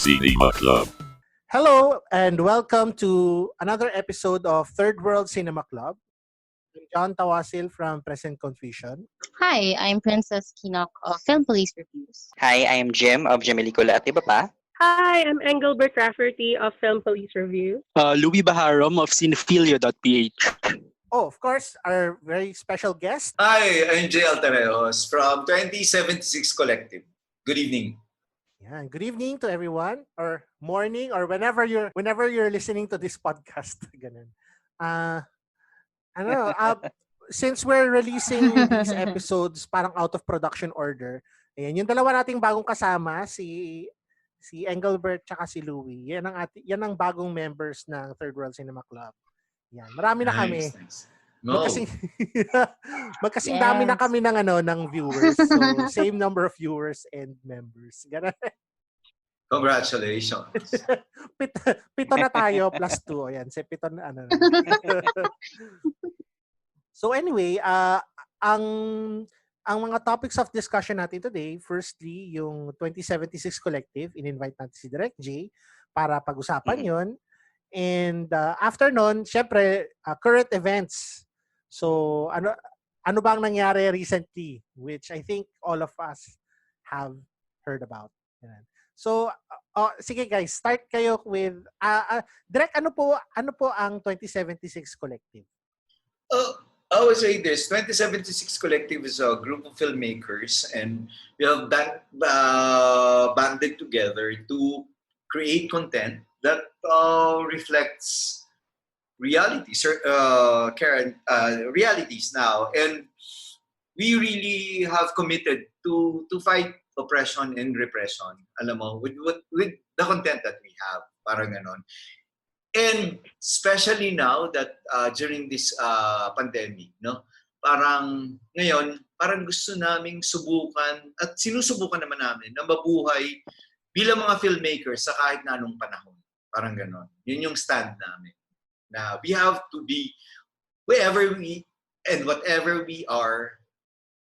Cinema Club. Hello and welcome to another episode of Third World Cinema Club. I'm John Tawasil from Present Confusion. Hi, I'm Princess Kinok of Film Police Reviews. Hi, I am Jem of Jemelicula at Iba Pa. Hi, I'm Engelbert Rafferty of Film Police Review. Louis Baharom of Cinephilia.ph. Oh, of course, our very special guest. Hi, I'm Jay Altarejos from 2076 Collective. Good evening. Yeah, good evening to everyone, or morning, or whenever you're listening to this podcast. Ganun. Since we're releasing these episodes parang out of production order, ayan, yung dalawa nating bagong kasama, si Engelbert tsaka si Louie. Yan ang bagong members ng Third World Cinema Club. Yan, marami na kami. Nice. No. Magkasing dami na kami ng viewers. So, same number of viewers and members. Ganun. Congratulations. Pito na tayo plus 2. Ayan, pito na So anyway, ang mga topics of discussion natin today, firstly, yung 2076 Collective, in-invite natin si Direct J para pag-usapan yon. And after nun, syempre, current events. So, ano bang nangyari recently, which I think all of us have heard about. Yan. So, sige guys, start kayo with, Direct, ano po ang 2076 Collective? I would say this, 2076 Collective is a group of filmmakers and we have banded together to create content that reflects realities now, and we really have committed to fight oppression and repression. Alam mo, with the content that we have, parang ganon. And especially now that during this pandemic, no, parang ngayon, parang gusto naming subukan at sinusubukan naman namin na mabuhay bilang mga filmmakers sa kahit na anong panahon. Parang ganon. Yun yung stand namin. Na we have to be wherever we and whatever we are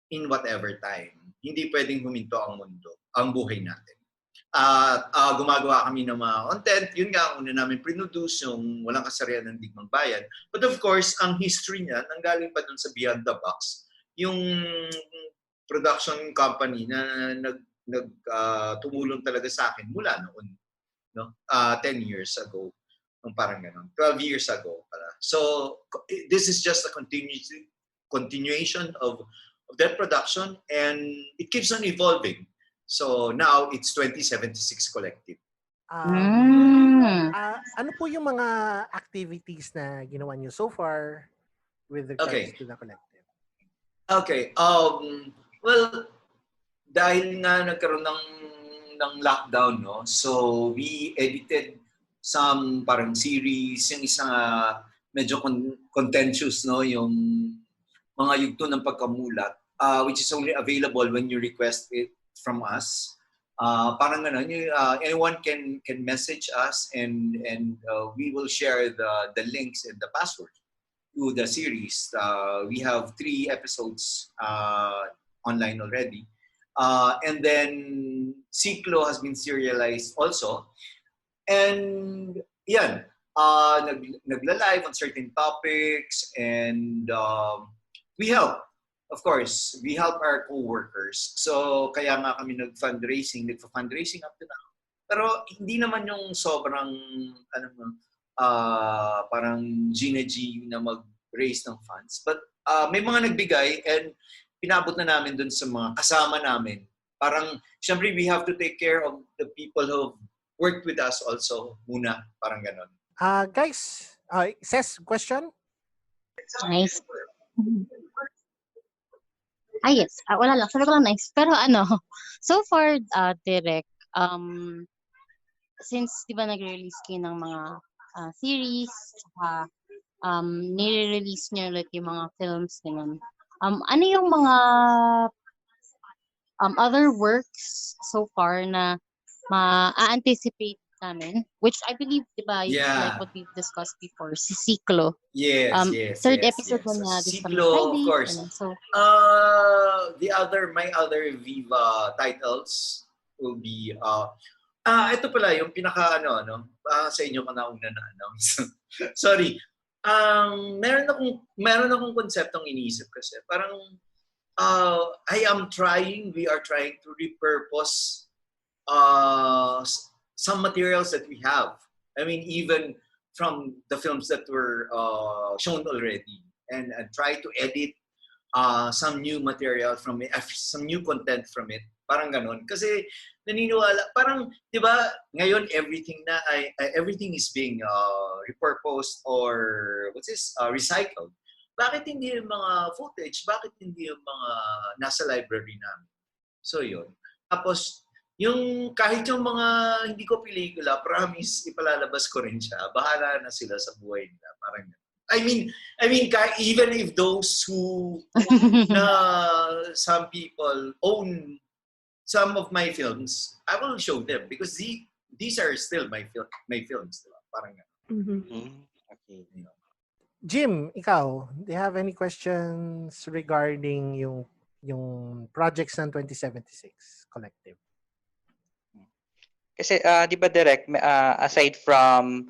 in whatever time. Hindi pwedeng huminto ang mundo, ang buhay natin. Gumagawa kami ng mga content. Yun nga, una namin produce yung Walang Kasarian ng Digmang Bayan. But of course, ang history niya, nanggaling pa dun sa Beyond the Box, yung production company na tumulong talaga sa akin mula noon. No? 10 years ago. Parang ganon. 12 years ago pala. So, this is just a continuation of that production, and it keeps on evolving. So, now it's 2076 Collective. Ano po yung mga activities na ginawa niyo so far with regards to the collective? Okay. Well, dahil nga nagkaroon ng lockdown, no? So, we edited some parang series, yung isang medyo contentious, no, yung mga yugto ng pagkamulat, which is only available when you request it from us. Parang gano'n, anyone can message us and we will share the links and the password to the series. We have 3 episodes online already. And then Ciclo has been serialized also. And yan, nagla-live on certain topics, and we help. Of course, we help our co-workers. So, kaya nga kami nagfa-fundraising up to now. Pero hindi naman yung sobrang, parang G na mag-raise ng funds. But may mga nagbigay, and pinabot na namin dun sa mga kasama namin. Parang, syempre, we have to take care of the people who worked with us also muna, parang ganon. Guys, Ses, question? Nice. Yes. Wala lang. Sabi ko lang nice. Pero so far, Direk, since di ba nag-release kayo ng mga series, nire-release nyo ulit yung mga films, ganyan. Ano yung mga other works so far na ma-anticipate namin, which I believe, di ba, like what we've discussed before, si Ciclo. Yes. Third episode na this Ciclo, Friday, of course. So, my other Viva titles will be Ito pala yung pinaka sa inyo ka nauna na-announce. Sorry. Meron akong konseptong iniisip kasi. Parang we are trying to repurpose some materials that we have. I mean, even from the films that were shown already, and try to edit some new material from it, some new content from it. Parang ganon. Kasi naniniwala, parang, di ba, ngayon everything is being repurposed or recycled. Bakit hindi yung mga footage? Bakit hindi yung mga nasa library namin? So yun. Tapos, kahit yung mga hindi ko pelikula, promise, ipalalabas ko rin siya. Bahala na sila sa buhay nila. Parang ganon. I mean, even if those who, some people own some of my films, I will show them because these are still my films. Diba? Parang Okay. Jim, ikaw, do you have any questions regarding yung projects ng 2076 Collective? Kasi, di ba direct, aside from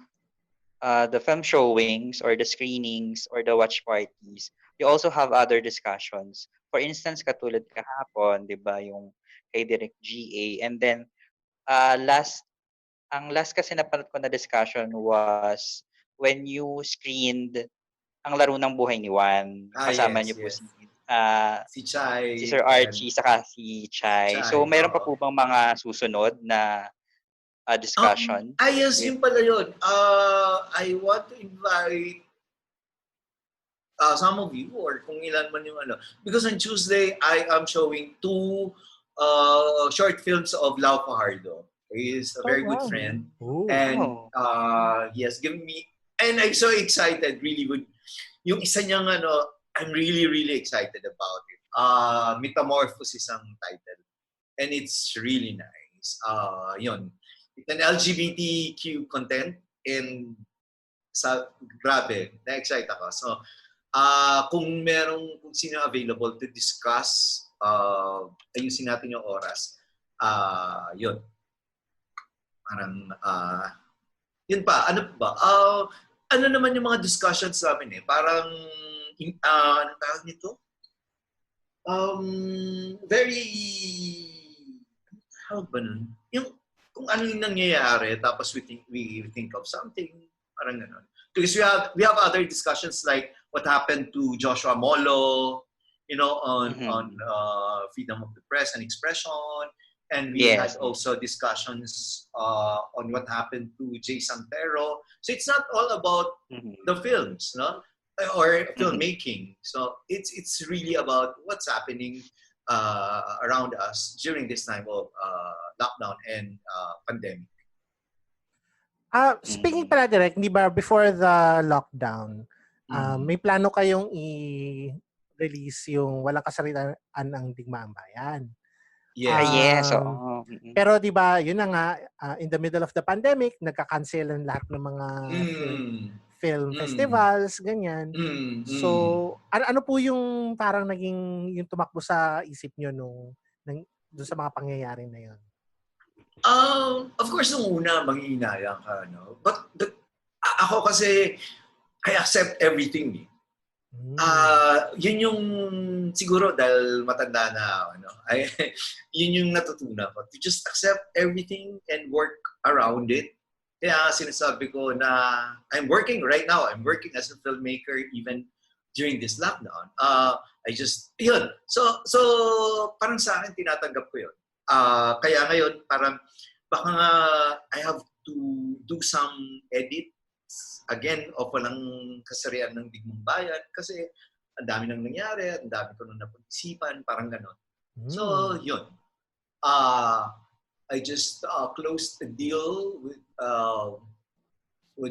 the film showings or the screenings or the watch parties, you also have other discussions. For instance, katulad kahapon, di ba, yung kay Direct GA. And then, last kasi napanood ko na discussion was when you screened ang Laro ng Buhay ni Juan. Kasama niyo po si Chai, si Sir Archie, saka si Chai. So, mayroon pa po bang mga susunod na discussion? Yes, yun pala yun. I want to invite some of you or kung ilan man yung because on Tuesday, I am showing 2 short films of Lau Fajardo. He is a very good friend. Ooh. And he has given me, and I'm so excited, really good. Yung isa niyang I'm really, really excited about it. Metamorphosis ang title. And it's really nice. Yun. It's an LGBTQ content and grabe, na-excite ako. So, kung sino available to discuss, ayusin natin yung oras. Yun. Parang, yun pa. Ano ba? Ano naman yung mga discussions namin Parang, anong tawag nito? Very, how ba nun? Yung, kung ano yung nangyayari, tapos we think of something, parang gano'n. Because we have other discussions like what happened to Joshua Molo, on freedom of the press and expression. And we had also discussions on what happened to Jay Santero. So it's not all about the films, no? Or filmmaking. So it's really about what's happening around us during this time of lockdown and pandemic. Speaking pala direct, di ba, before the lockdown, may plano kayong i-release yung Walang Kasarian ng Digmaang Bayan. Yes. Pero di ba, yun na nga, in the middle of the pandemic, nagka-cancel ang lahat ng mga film festivals, ganyan. So, ano po yung parang naging yung tumakbo sa isip nyo doon sa mga pangyayari na yun? Of course, nung una, manghihinayang ka, no? But ako kasi, I accept everything. Yun yung siguro dahil matanda na yun yung natutunan ko, to just accept everything and work around it. Kaya sinasabi ko na I'm working right now. I'm working as a filmmaker even during this lockdown. Yun. So parang sa akin tinatanggap ko yun. Kaya ngayon parang baka nga I have to do some edits again of Walang Kasarian ng Digmaang Bayan kasi ang dami nang nangyari, ang dami ko nang napag-isipan, parang ganon. So, yun. I just closed a deal with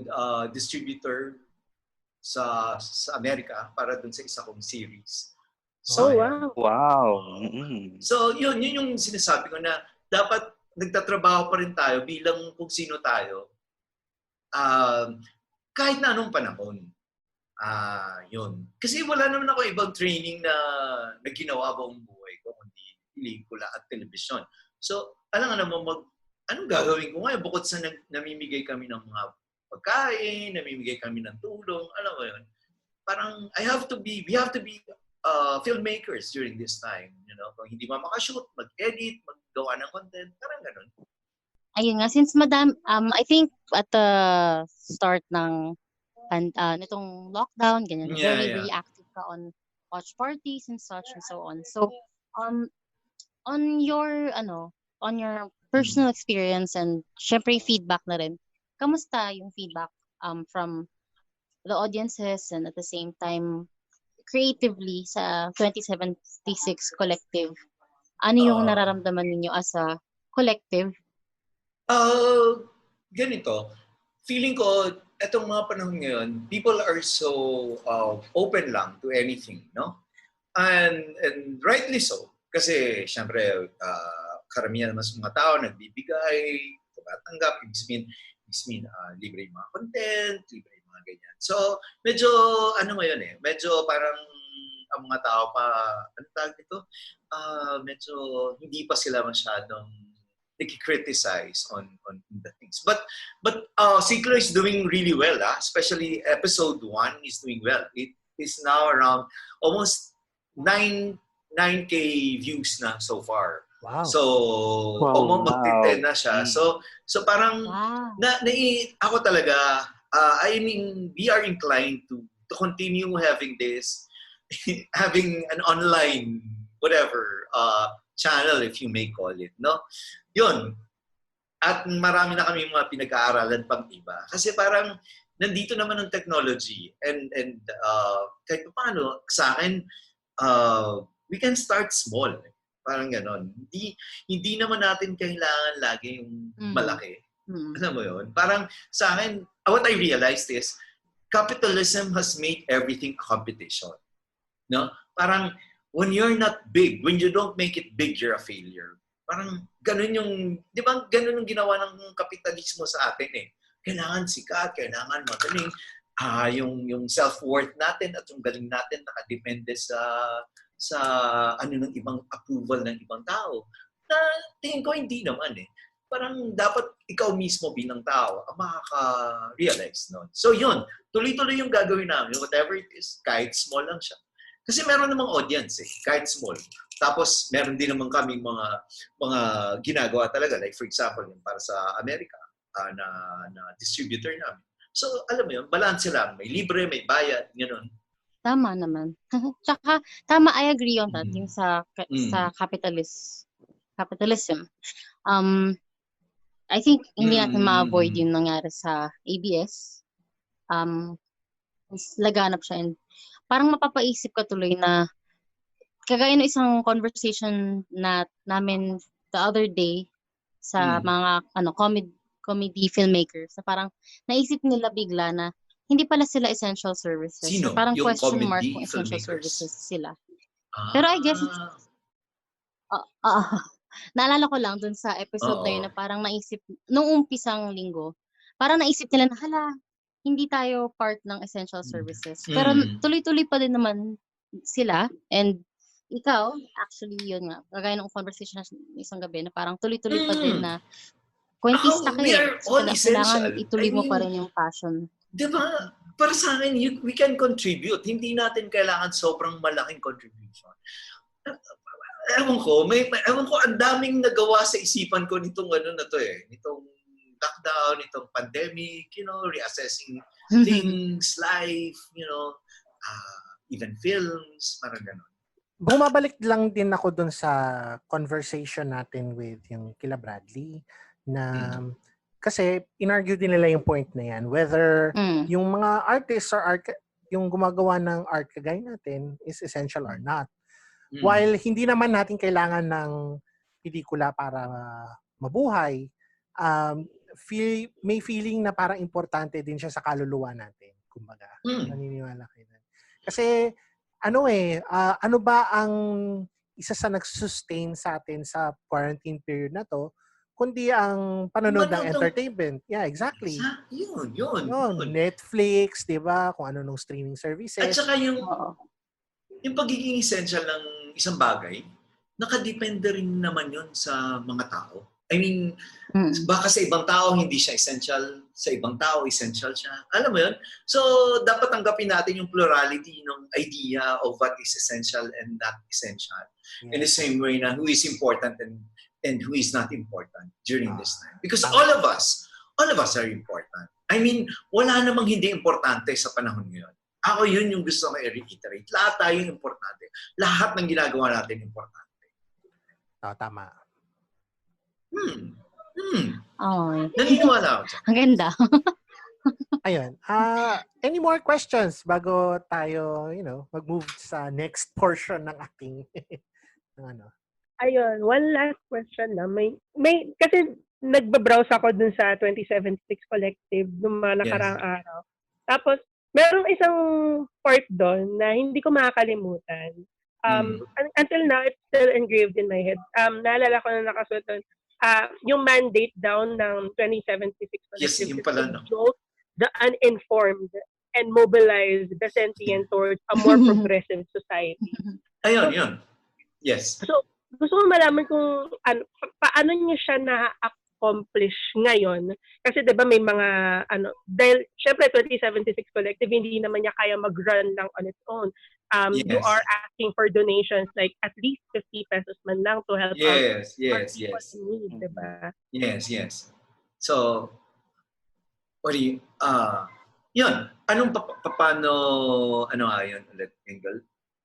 a distributor sa Amerika para dun sa isa kong series. So, Wow. So, yun yung sinasabi ko na dapat nagtatrabaho pa rin tayo bilang kung sino tayo. Kahit na anong panahon. Yun. Kasi wala naman ako ibang training na ginawa buong buhay ko, kundi pelikula at telebisyon. So, alam nga naman anong gagawin ko ngayon? Bukod sa namimigay kami ng mga pagkain, namimigay kami ng tulong, alam mo yun, parang we have to be filmmakers during this time. You know, kung hindi makashoot, mag-edit, maggawa ng content, parang ganun. Ayun nga, since I think at the start ng nitong lockdown, ganyan, very active ka on watch parties and such and so on. So, on your personal experience and syempre feedback na rin, kamusta yung feedback from the audiences and at the same time creatively sa 2076 collective? Ano yung nararamdaman ninyo as a collective? Ganito. Feeling ko, etong mga panahon ngayon, people are so open lang to anything, no? And rightly so. Kasi, syempre, karamihan naman sa mga tao nagbibigay, tumatanggap, ibig sabihin, libre yung mga content, libre yung mga ganyan. So, medyo, medyo parang ang mga tao pa, ano tawag ito? Medyo hindi pa sila masyadong criticize on the things. But Ciclo is doing really well, especially episode 1 is doing well. It is now around almost 9K views na so far. Wow. So, magti-10 na siya. So parang ako talaga, I mean, we are inclined to continue having this, having an online, whatever, channel, if you may call it, no? Yun. At marami na kami mga pinag-aaralan pang iba. Kasi parang nandito naman ang technology and kahit paano sa akin, we can start small. Parang ganon. Hindi naman natin kailangan lagi yung malaki. Alam mo yun? Parang sa akin, what I realized is capitalism has made everything a competition. No? Parang when you're not big, when you don't make it big, you're a failure. Parang ganun yung, di ba, ganun yung ginawa ng kapitalismo sa atin eh. Kailangan sikat, kailangan magaling. Yung self-worth natin at yung galing natin nakadepende sa ng ibang approval ng ibang tao. Na tingin ko hindi naman eh. Parang dapat ikaw mismo bilang tao ang makaka-realize nun. So yun, tuloy-tuloy yung gagawin namin, whatever it is, kahit small lang siya. Kasi meron namang audience eh, kahit small. Tapos meron din naman kaming mga ginagawa talaga. Like for example, yung para sa Amerika na distributor namin. So alam mo yun, balance lang. May libre, may bayad, gano'n. Tama naman. Tsaka, tama, I agree on that. Yung sa capitalism. I think hindi natin ma-avoid yung nangyari sa ABS. Laganap siya and parang mapapaisip ka tuloy na kagaya ng isang conversation namin the other day sa mga comedy filmmakers na parang naisip nila bigla na hindi pala sila essential services. Sino? So, parang yung question mark kung essential services sila. Pero I guess naalala ko lang dun sa episode na yun na parang naisip nung umpisang linggo, parang naisip nila na hindi tayo part ng essential services. Pero tuloy-tuloy pa din naman sila. And ikaw, actually, yun nga. Kagaya ng conversation na isang gabi na parang tuloy-tuloy pa din na kwentista kayo. So, kailangan ituloy mo pa rin yung passion. Diba? Para sa akin, we can contribute. Hindi natin kailangan sobrang malaking contribution. Ewan ko, ang daming nagawa sa isipan ko nitong nitong lockdown, itong pandemic, reassessing things, life, even films, parang gano'n. Bumabalik lang din ako dun sa conversation natin with yung kila Bradley na kasi inargue din nila yung point na yan, whether yung mga artists or yung gumagawa ng art kagaya natin is essential or not. While hindi naman natin kailangan ng pelikula para mabuhay, may feeling na parang importante din siya sa kaluluwa natin. Kumbaga, naniniwala kayo na. Kasi, ano ba ang isa sa nag-sustain sa atin sa quarantine period na to, kundi ang panonood ng entertainment. Yeah, exactly. Yun. Netflix, di ba? Kung ano nung streaming services. At saka yung pagiging essential ng isang bagay, nakadepende rin naman yun sa mga tao. I mean, baka sa ibang tao hindi siya essential, sa ibang tao essential siya. Alam mo yun? So, dapat tanggapin natin yung plurality ng idea of what is essential and not essential. In the same way na who is important and who is not important during this time. Because all of us are important. I mean, wala namang hindi importante sa panahon ngayon. Ako yun yung gusto ko i-reiterate. Lahat tayo importante. Lahat ng ginagawa natin importante. Tama. Naniniwala ako dyan. Ang ganda. Ayun. Any more questions bago tayo, mag-move sa next portion ng ating Ayun, one last question na. May kasi nagbabrowse ako dun sa 2076 Collective nung mga nakaraang araw. Tapos, merong isang part doon na hindi ko makakalimutan. Until now, it's still engraved in my head. Naalala ko na nakasuot doon. Yung mandate down ng 2076 Collective Yung pala, no? The uninformed and mobilize the sentient towards a more progressive society. Ayun, yun. Yes. So, gusto ko malaman kung paano niya siya na-accomplish ngayon. Kasi 'di ba may mga dahil syempre 2076 Collective hindi naman niya kaya mag-run lang on its own. You are asking for donations like at least 50 pesos man lang to help out. Yes. Need, diba? Yes. So, what do you, yun, anong paano, yun ulit,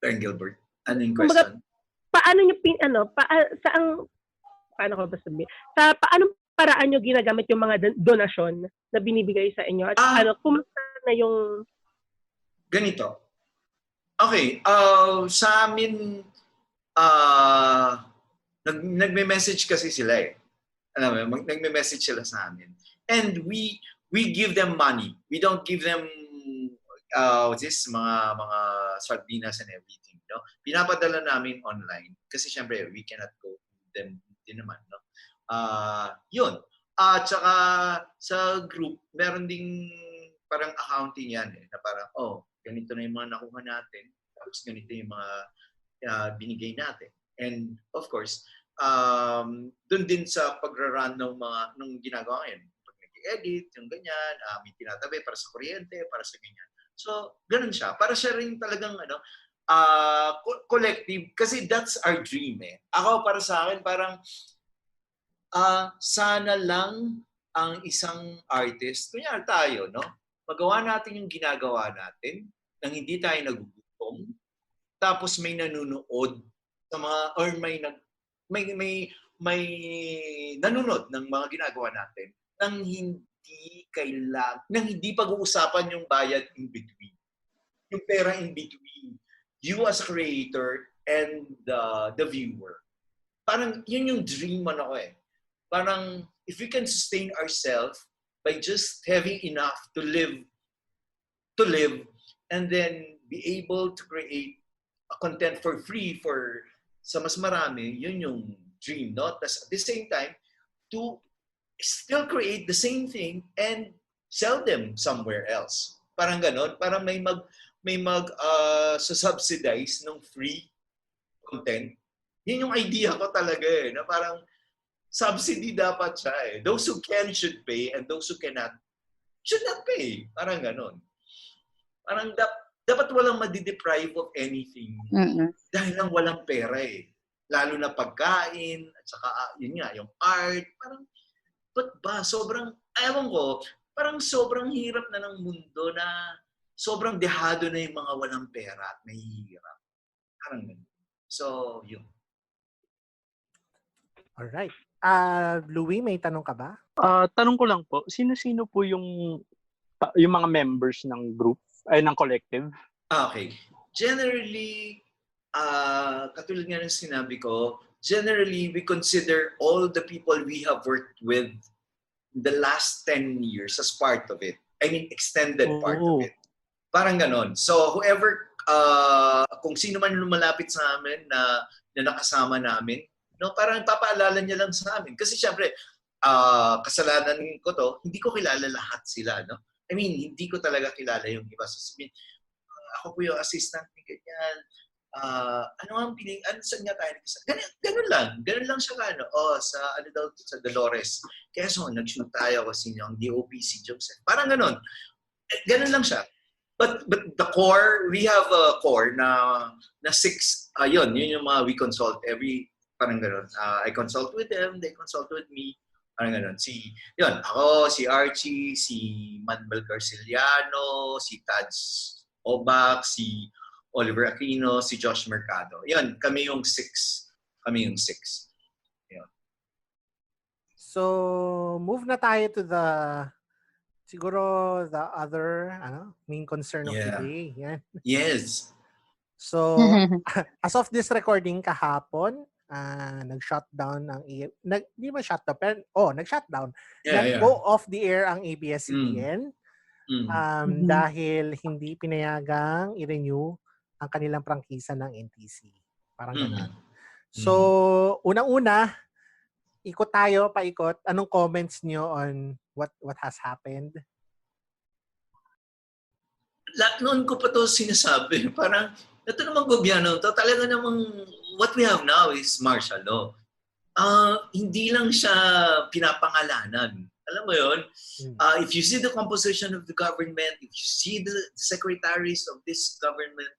Engelbert? Ano yung question? Paano nyo, paano ko ba sabihin? Paanong paraan nyo ginagamit yung mga donasyon na binibigay sa inyo? At kumusta na yung... Ganito. Okay, sa amin, nagme-message kasi sila eh. Alam mo, nagme-message sila sa amin. And we give them money. We don't give them mga sardinas and everything. No? Pinapadala namin online kasi syempre we cannot go to them din naman. No? Yun. At saka sa group, meron ding parang accounting yan eh. Na parang, ganito na yung mga nakuha natin. Tapos ganito yung mga binigay natin. And of course, doon din sa pagra-run ng ginagawa ngayon. Pag nag-edit, yung ganyan, may tinatabi para sa kuryente, para sa ganyan. So, ganun siya. Para siya rin talagang collective. Kasi that's our dream eh. Ako, para sa akin, parang sana lang ang isang artist, kunyari tayo, no? Magawa natin yung ginagawa natin nang hindi tayo nagugutom. Tapos may nanonood sa mga, or may nanonood ng mga ginagawa natin nang hindi pag-uusapan yung bayad in between. Yung pera in between. You as a creator and the viewer. Parang yun yung dream ko eh. Parang if we can sustain ourselves by just having enough to live and then be able to create a content for free sa mas marami, yun yung dream, no? Tapos at the same time, to still create the same thing and sell them somewhere else. Parang ganon. Parang may subsidize ng free content. Yun yung idea ko talaga eh. Na parang subsidy dapat siya eh. Those who can should pay and those who cannot should not pay. Parang ganon. Parang dapat walang madideprive of anything. Dahil lang walang pera eh. Lalo na pagkain, at saka yun nga, yung art. Parang ba't ba? Ewan ko, parang sobrang hirap na ng mundo na sobrang dehado na yung mga walang pera at nahihirap. Parang ganun. So, yun. Alright. Louie, may tanong ka ba? Tanong ko lang po, sino-sino po yung mga members ng group, ay ng collective? Okay. Generally, katulad nga ng sinabi ko, generally, we consider all the people we have worked with the last 10 years as part of it. I mean, extended part of it. Parang ganon. So, whoever, kung sino man lumalapit sa amin na nakasama namin, no, parang papaalala niya lang sa amin. Kasi syempre, kasalanan ko to, hindi ko kilala lahat sila. No? I mean, hindi ko talaga kilala yung iba. So, sabihin, ako po yung assistant ni ganyan. ano ang piling, ano saan nga tayo nagkasama? Ganun lang siya ano. Sa ano daw, sa Dolores. Kaya nag-shoot tayo kasi yung DOP si Joseph. Parang ganun. Ganun lang siya. But the core, we have a core na 6, yun yung mga we consult parang ganun. I consult with them, they consult with me. Parang ganun. Ako, si Archie, si Manuel Garciliano, si Tads Obac, si Oliver Aquino, si Josh Mercado. Yan, kami yung 6. Yan. So, move na tayo to siguro the other main concern of the day. Yan. Yes. So, as of this recording kahapon, nag-shutdown ang hindi man shutdown, pero nag-shutdown. Nag-go off the air ang ABS-CBN dahil hindi pinayagang i-renew ang kanilang prangkisa ng NTC. Parang ganun. So, unang-una, paikot. Anong comments nyo on what has happened? Noon ko pa to sinasabi. Parang, ito namang gobyerno to, talaga namang what we have now is martial law. Hindi lang siya pinapangalanan. Alam mo yun? If you see the composition of the government, if you see the secretaries of this government,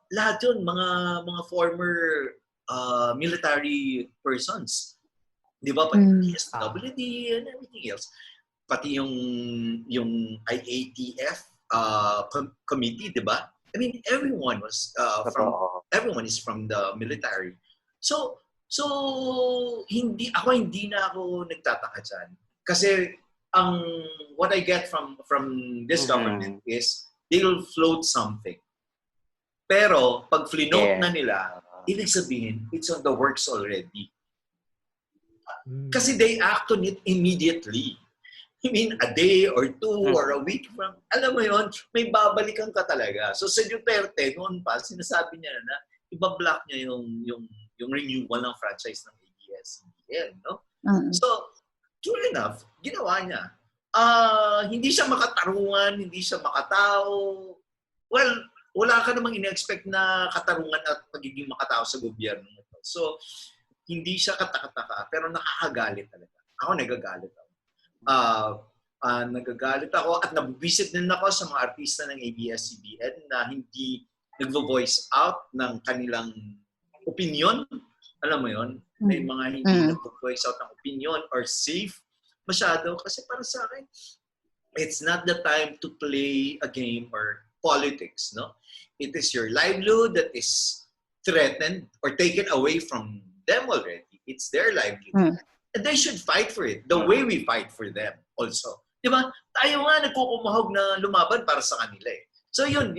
lahat yun, mga former military persons. Di ba? Pati SWD and everything else. Pati yung IATF committee, di ba? I mean, everyone is from the military. So hindi na ako nagtataka dyan. Kasi what I get from this government is they will float something. Pero pag flinote na nila, ibig sabihin, it's on the works already. Kasi they act on it immediately. I mean, a day or two or a week from, alam mo yon, may babalikan ka talaga. So sa Duterte, noon pa, sinasabi niya na ibablock niya yung renewal ng franchise ng ABS-CBN, no? So, true enough, ginawa niya. Hindi siya makatarungan, hindi siya makatao. Well, wala ka namang ina-expect na katarungan at pagiging makatao sa gobyerno nito. So, hindi siya katakataka, pero nakakagalit talaga. Ako nagagalit ako. Nagagalit ako at nabubisit din ako sa mga artista ng ABS-CBN na hindi nagvo-voice out ng kanilang opinion. Alam mo yon? May mga hindi nagvo-voice out ng opinion or safe masyado. Kasi para sa akin, it's not the time to play a game or politics, no? It is your livelihood that is threatened or taken away from them already. It's their livelihood. And they should fight for it the way we fight for them also. Di ba? Tayo nga nagkukumahog na lumaban para sa kanila eh. So yun.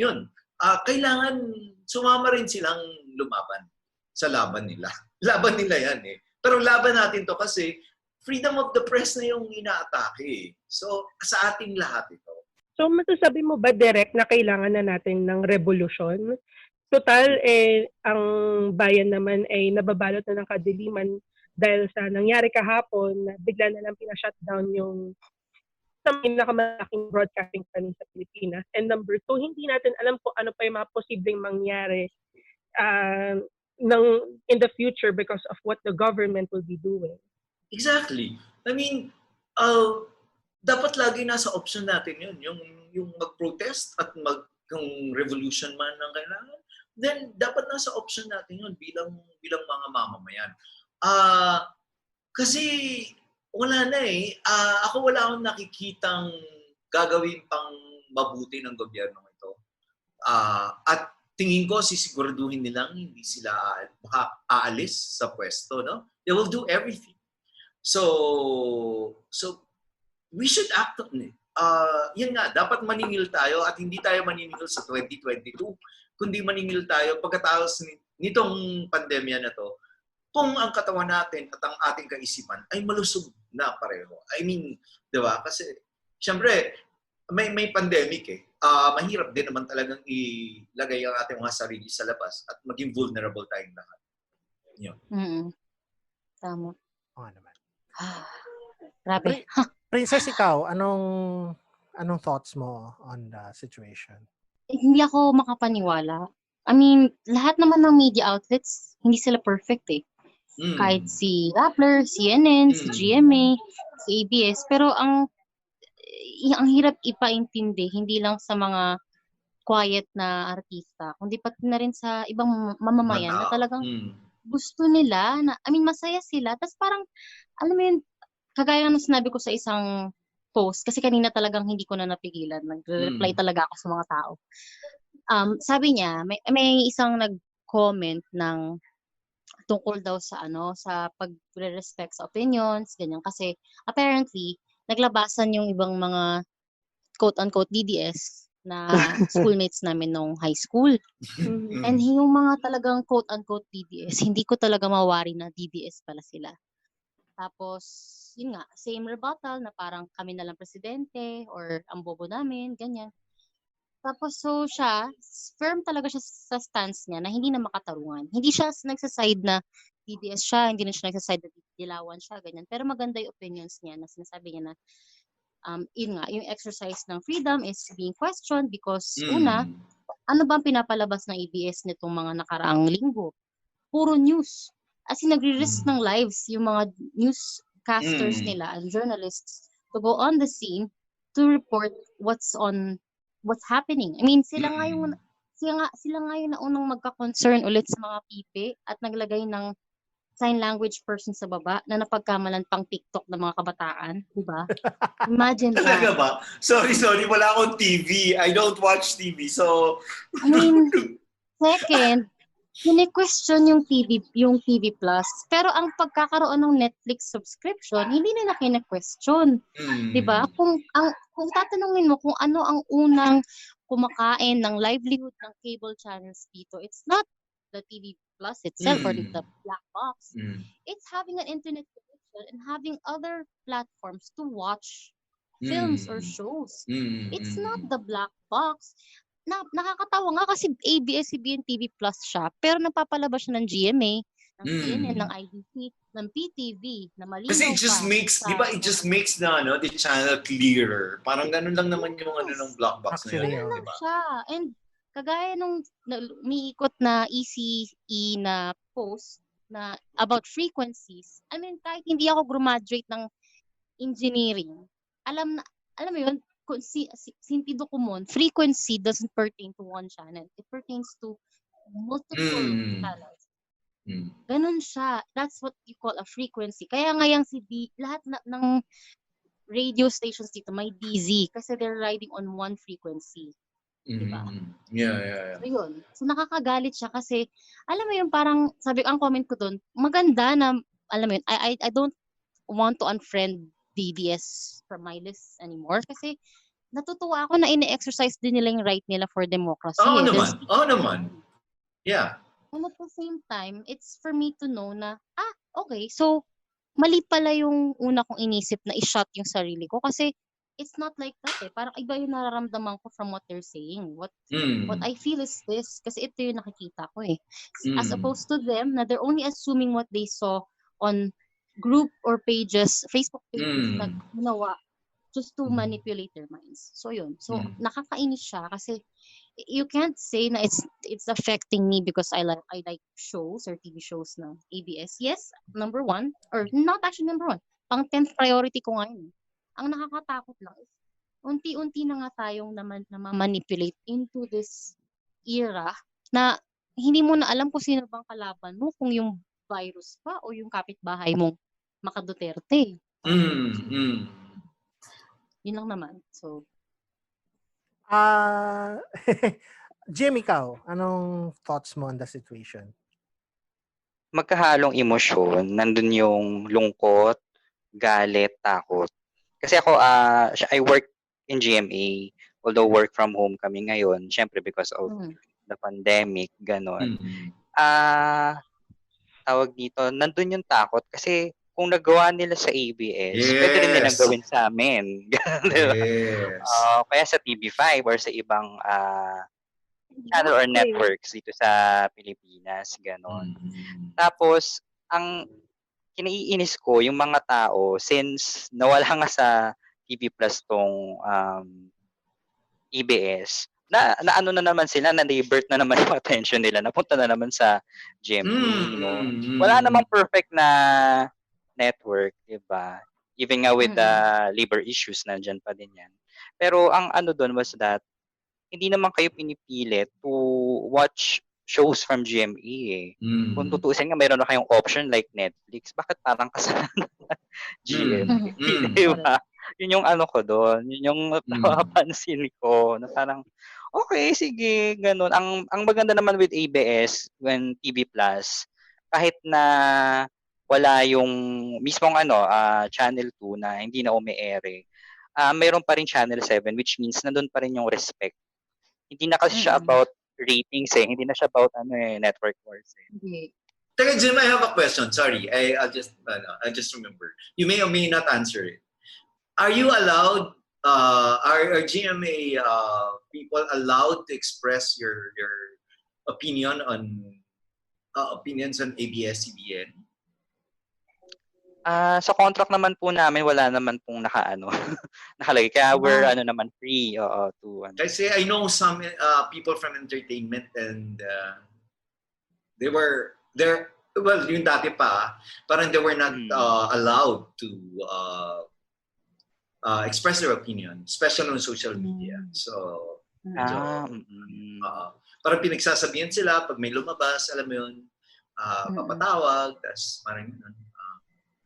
Kailangan sumama rin silang lumaban sa laban nila. Laban nila yan eh. Pero laban natin to kasi freedom of the press na yung inaatake eh. So sa ating lahat ito. So masasabi mo ba, Direk, na kailangan na natin ng revolusyon? Total, ang bayan naman ay nababalot na ng kadiliman dahil sa nangyari kahapon na bigla na lang pinashutdown yung sa pinakamalaking broadcasting company sa Pilipinas. And number 2, hindi natin alam kung ano pa yung mga posibleng mangyari in the future because of what the government will be doing. Exactly. I mean, dapat lagi nasa option natin yun. Yung mag-protest at kung revolution man ang kailangan, then dapat nasa option natin yun bilang mga mamamayan. Kasi wala na eh. Ako wala akong nakikitang gagawin pang mabuti ng gobyerno ito. At tingin ko sisiguraduhin nilang hindi sila aalis sa pwesto, no? They will do everything. So we should act on it. Yan nga, dapat maningil tayo at hindi tayo maningil sa 2022, kundi maningil tayo pagkatapos nitong pandemya na to, kung ang katawan natin at ang ating kaisipan ay malusog na pareho. I mean, di ba? Kasi, syempre, may pandemic eh. Mahirap din naman talagang ilagay ang ating mga sarili sa labas at maging vulnerable tayong lahat. Yun. Tama. Oo naman. Grabe. Princess, ikaw, anong thoughts mo on the situation? Hindi ako makapaniwala I mean, lahat naman ng media outlets, hindi sila perfect eh. Kahit si Rappler, CNN, si GMA, si ABS, pero ang hirap ipaintindi, hindi lang sa mga quiet na artista, kundi pati na rin sa ibang mamamayan na talagang gusto nila, na, I mean, masaya sila. Tapos parang, alam mo yun, kagaya ng sinabi ko sa isang post, kasi kanina talagang hindi ko na napigilan, nag-reply talaga ako sa mga tao. Sabi niya, may isang nag-comment ng tungkol daw sa sa pagre-respect sa opinions, ganyan. Kasi apparently, naglabasan yung ibang mga quote-unquote DDS na schoolmates namin nung high school. And yung mga talagang quote-unquote DDS, hindi ko talaga mawari na DDS pala sila. Tapos, yun nga, same rebuttal na parang kami na lang presidente or ang bobo namin, ganyan. Tapos so siya, firm talaga siya sa stance niya na hindi na makatarungan. Hindi siya nagsaside na DDS siya, hindi na siya nagsaside na dilawan siya, ganyan. Pero maganda yung opinions niya na sinasabi niya na yun nga, yung exercise ng freedom is being questioned because una, ano ba ang pinapalabas ng ABS nitong mga nakaraang linggo? Puro news. As in, nagre-risk ng lives yung mga newscasters nila and journalists to go on the scene to report what's happening. I mean, sila nga yung naunang magka-concern ulit sa mga pipi at naglagay ng sign language person sa baba na napagkamalan pang TikTok ng mga kabataan, di ba? Imagine that. Talaga ba? Sorry, wala akong TV. I don't watch TV. So, I mean, second, question yung TV Plus. Pero ang pagkakaroon ng Netflix subscription, hindi nila kine-question. 'Di ba? Kung tatanungin mo kung ano ang unang kumakain ng livelihood ng cable channels dito, it's not the TV Plus itself or the black box. It's having an internet connection and having other platforms to watch films or shows. It's not the black box. Nakakatawa nga kasi ABS-CBN TV Plus siya, pero napapalabas siya ng GMA, ng CNN, ng IDC, ng PTV, na malinaw kasi it just makes, di ba, it just makes the channel clearer. Parang ganun lang naman yung ng black box na yun. Ganun lang siya. And kagaya nung umiikot na ECE na post na about frequencies, I mean, kahit hindi ako graduate ng engineering, alam mo yun, sentido común, frequency doesn't pertain to one channel. It pertains to multiple channels. Ganun siya. That's what you call a frequency. Kaya nga yung lahat ng radio stations dito may DZ kasi they're riding on one frequency. Diba? Yeah. So yun. So nakakagalit siya kasi, alam mo yun, parang, sabi ang comment ko dun, maganda na, alam mo yun, I don't want to unfriend DDS from my list anymore kasi natutuwa ako na ine-exercise din nila yung right nila for democracy. Oo naman. Yeah. And at the same time, it's for me to know na, okay, so mali pala yung una kong inisip na i-shut yung sarili ko kasi it's not like that eh. Parang iba yung nararamdaman ko from what they're saying. What I feel is this kasi ito yung nakikita ko eh. As opposed to them na they're only assuming what they saw on group or pages, Facebook pages na ginawa just to manipulate their minds. So yun. So nakakainis siya kasi you can't say na it's affecting me because I like shows or TV shows na ABS. Yes, number one, or not actually number one. Pang 10th priority ko ngayon. Ang nakakatakot lang is unti-unti na nga tayong na-manipulate into this era na hindi mo na alam kung sino bang kalaban mo, kung yung virus pa o yung kapitbahay mong maka-Duterte. Yun lang naman. So, Jim, ikaw, anong thoughts mo on the situation? Magkahalong emosyon. Nandun yung lungkot, galit, takot. Kasi ako, I work in GMA, although work from home kami ngayon, syempre because of the pandemic, ganon. Tawag dito, nandun yung takot kasi kung nagawa nila sa ABS, pwede rin nilang gawin sa amin. Diba? Kaya sa TV5 or sa ibang channel or networks dito sa Pilipinas, ganon. Tapos, ang kinaiinis ko, yung mga tao, since nawala nga sa TV Plus tong ABS, na ano na naman sila, na divert na naman yung attention nila, napunta na naman sa GMA, no? Wala namang perfect na network, di ba? Even nga with the labor issues, nandyan pa din yan. Pero ang ano doon was that, hindi naman kayo pinipilit to watch shows from GMA eh. Kung tutuusin nga, mayroon na kayong option like Netflix. Bakit parang kasalanan GMA? Di ba? Yun yung ano ko doon. Yun yung napapansin ko. Na parang, okay, sige, ganun. Ang maganda naman with ABS, when TV Plus, kahit na wala yung mismong Channel 2 na hindi na umi-ere, mayroon pa rin Channel 7, which means nandun pa rin yung respect. Hindi na kasi siya about ratings eh. Hindi na siya about network wars eh. Teka, Jim, I have a question. Sorry, I'll just remember. You may or may not answer it. Are you allowed? Are GMA people allowed to express your opinion on opinions on ABS-CBN? Sa contract naman po namin, wala naman pong nakalagay. Kaya we're naman free to Kasi I know some people from entertainment and they were there. Well, yung dati pa, parang they were not allowed to express their opinion, especially on social media. So, parang pinagsasabihan sila pag may lumabas, alam mo yun, papatawag, tas parang yun.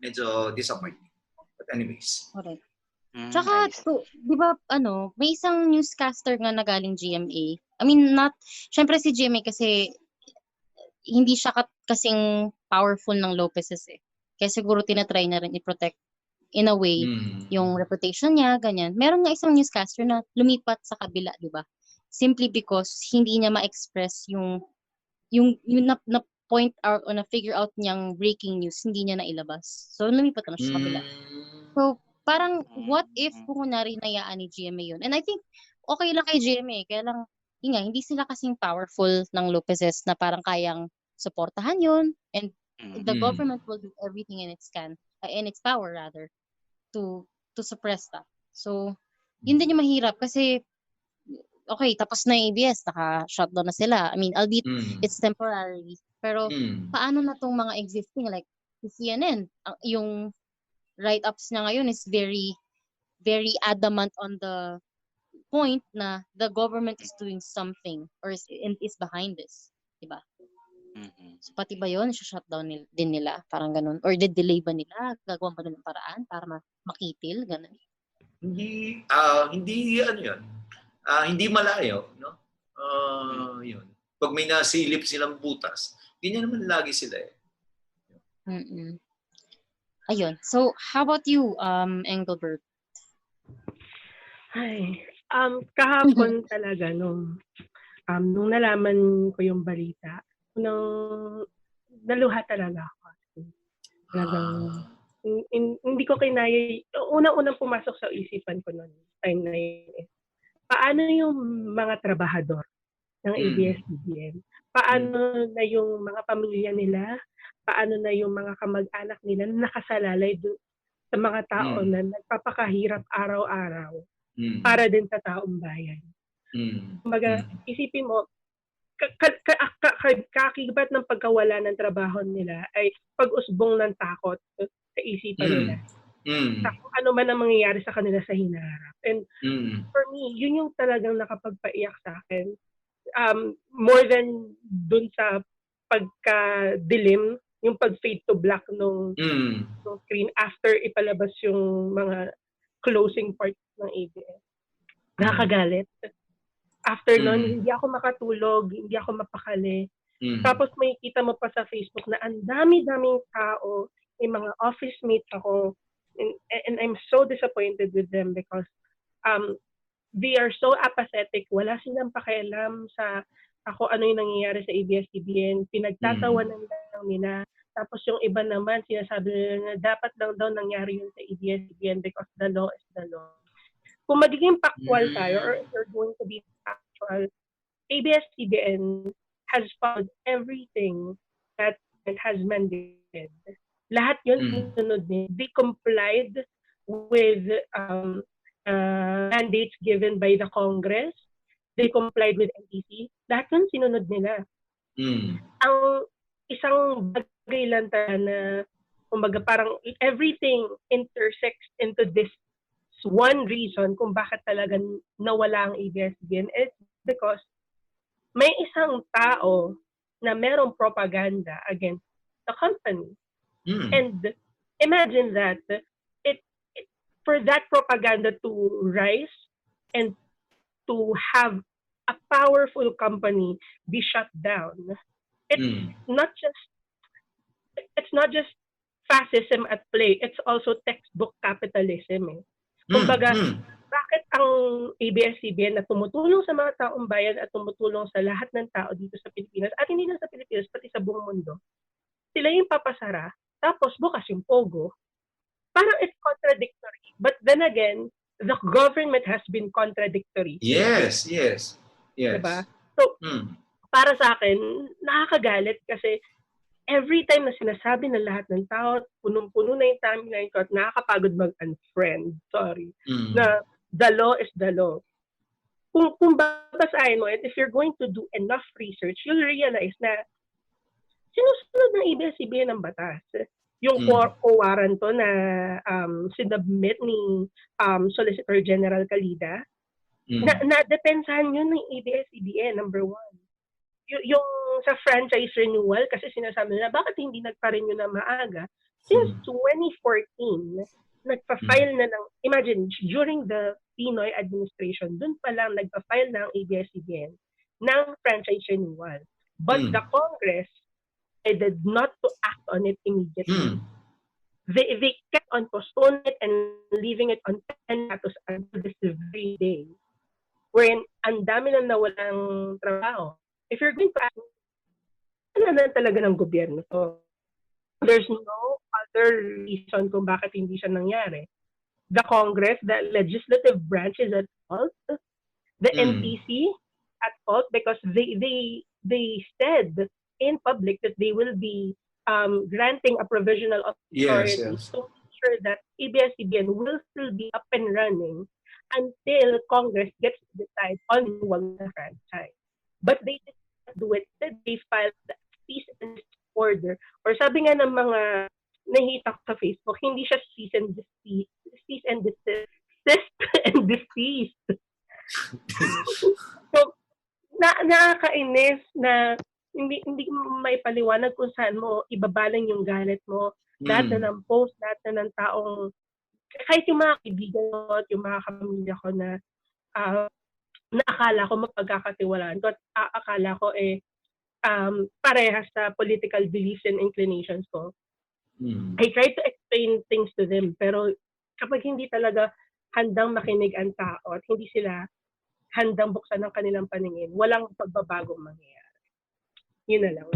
Medyo disappointing. But anyways. Correct. Tsaka, di ba, may isang newscaster nga na galing GMA. I mean, syempre si GMA kasi hindi siya kasing powerful ng Lopez's eh. Kaya siguro tinatry na rin i-protect in a way yung reputation niya, ganyan. Meron nga isang newscaster na lumipat sa kabila, di ba? Simply because hindi niya ma-express yung na point out o na-figure out niyang breaking news, hindi niya nailabas. So, lumipat na siya sa kabila. So, parang, what if kung kunwari nayaan ni GMA yun? And I think, okay lang kay GMA. Kaya lang, hindi sila kasing powerful ng Lopez's na parang kayang supportahan yun. And the government will do everything in its power rather, to suppress that. So, yun din yung mahirap kasi okay, tapos na yung ABS, naka-shutdown na sila. I mean, albeit it's temporary. Pero paano na tong mga existing like the CNN, yung write-ups niya ngayon is very, very adamant on the point na the government is doing something or is behind this. Diba? So pati ba yun, shutdown din nila? Parang ganun. Or delay ba nila? Gagawan pa ng paraan para makitil? Ganun. Hindi yun. Hindi malayo, no? Yun. Pag may nasilip silang butas, ganyan naman lagi sila eh. Ayun. So, how about you, Engelbert? Ay, kahapon talaga nung nalaman ko yung balita, naluha talaga ako. Hindi ko kinaya. Unang-unang pumasok sa isipan ko noon, time na yun. Paano yung mga trabahador ng ABS-CBN? Paano na yung mga pamilya nila? Paano na yung mga kamag-anak nila na nakasalalay sa mga tao na nagpapakahirap araw-araw para din sa taong bayan? Kumbaga, isipin mo, kakibat ng pagkawala ng trabaho nila ay pag-usbong ng takot sa isipan nila. Sa kung ano man ang mangyayari sa kanila sa hinaharap. And for me, yun yung talagang nakapagpaiyak sa akin. More than dun sa pagka-dilim, yung pag-fade to black nung screen after ipalabas yung mga closing parts ng ABS. Nakakagalit. After nun, hindi ako makatulog, hindi ako mapakali. Tapos may kita mo pa sa Facebook na ang dami-daming tao, may mga office mates ako, and I'm so disappointed with them because they are so apathetic. Wala silang pakialam sa ako ano yung nangyayari sa ABS-CBN. Pinagtatawanan lang nila. Tapos yung iba naman, sinasabi nila na dapat lang daw nangyari yun sa ABS-CBN because the law is the law. Kung magiging factual tayo or if you're going to be factual, ABS-CBN has followed everything that it has mandated. Lahat yun sunod niya. They complied with mandates given by the Congress. they complied with NTC. Lahat yun sinunod nila. Ang isang bagay lang na kumbaga parang everything intersects into this one reason kung bakit talaga nawala ang ABS-CBN is because may isang tao na merong propaganda against the company. And imagine that for that propaganda to rise and to have a powerful company be shut down. It's not just fascism at play. It's also textbook capitalism. Kumbaga, bakit ang ABS-CBN na tumutulong sa mga taong bayan at tumutulong sa lahat ng tao dito sa Pilipinas at hindi lang sa Pilipinas, pati sa buong mundo, sila yung papasara, tapos bukas yung pogo. Parang it's contradictory. But then again, the government has been contradictory. Yes. Diba? So, para sa akin, nakakagalit kasi every time na sinasabi ng lahat ng tao, punong-puno na yung timeline ko at nakakapagod mag-unfriend. Sorry. Na the law is the law. Kung babasahin mo, and if you're going to do enough research, you'll realize na sinusunod ng ABS-CBN ng batas. Yung co-warrant to na sinubmit ni Solicitor General Calida, na depensahan yun ng ABS-CBN, number one. Yung sa franchise renewal, kasi sinasabi nila, bakit hindi nagpa-renew na maaga? Since 2014, nagpa-file na ng, imagine, during the Pinoy administration, dun pa lang nagpa-file na ang ABS-CBN ng franchise renewal. But the Congress decided not to act on it immediately. They kept on postponing it and leaving it on status until this very day. Wherein, ang dami na nawalang trabaho. If you're going to ask, ano na talaga ng gobyerno to? There's no other reason kung bakit hindi siya nangyari. The Congress, the legislative branch is at fault. The NTC at fault because they said in public that they will be granting a provisional authority to make sure that ABS-CBN will still be up and running until Congress gets to decide on the franchise. But they did not do it. They filed a cease and desist order. Or sabi nga ng mga nakita ko sa Facebook, hindi siya cease and desist. Cease and desist. So, nakakainis na hindi mo may paliwanag kung saan mo ibabalang yung galit mo. Lahat na ng post, lahat na ng taong, kahit yung mga kaibigan ko at yung mga kapamilya ko na akala ko mapagkakatiwalaan ko at akala ko parehas sa political beliefs and inclinations ko. I try to explain things to them, pero kapag hindi talaga handang makinig ang tao at hindi sila handang buksan ng kanilang paningin, walang pagbabagong mangyayari. Yun na lang.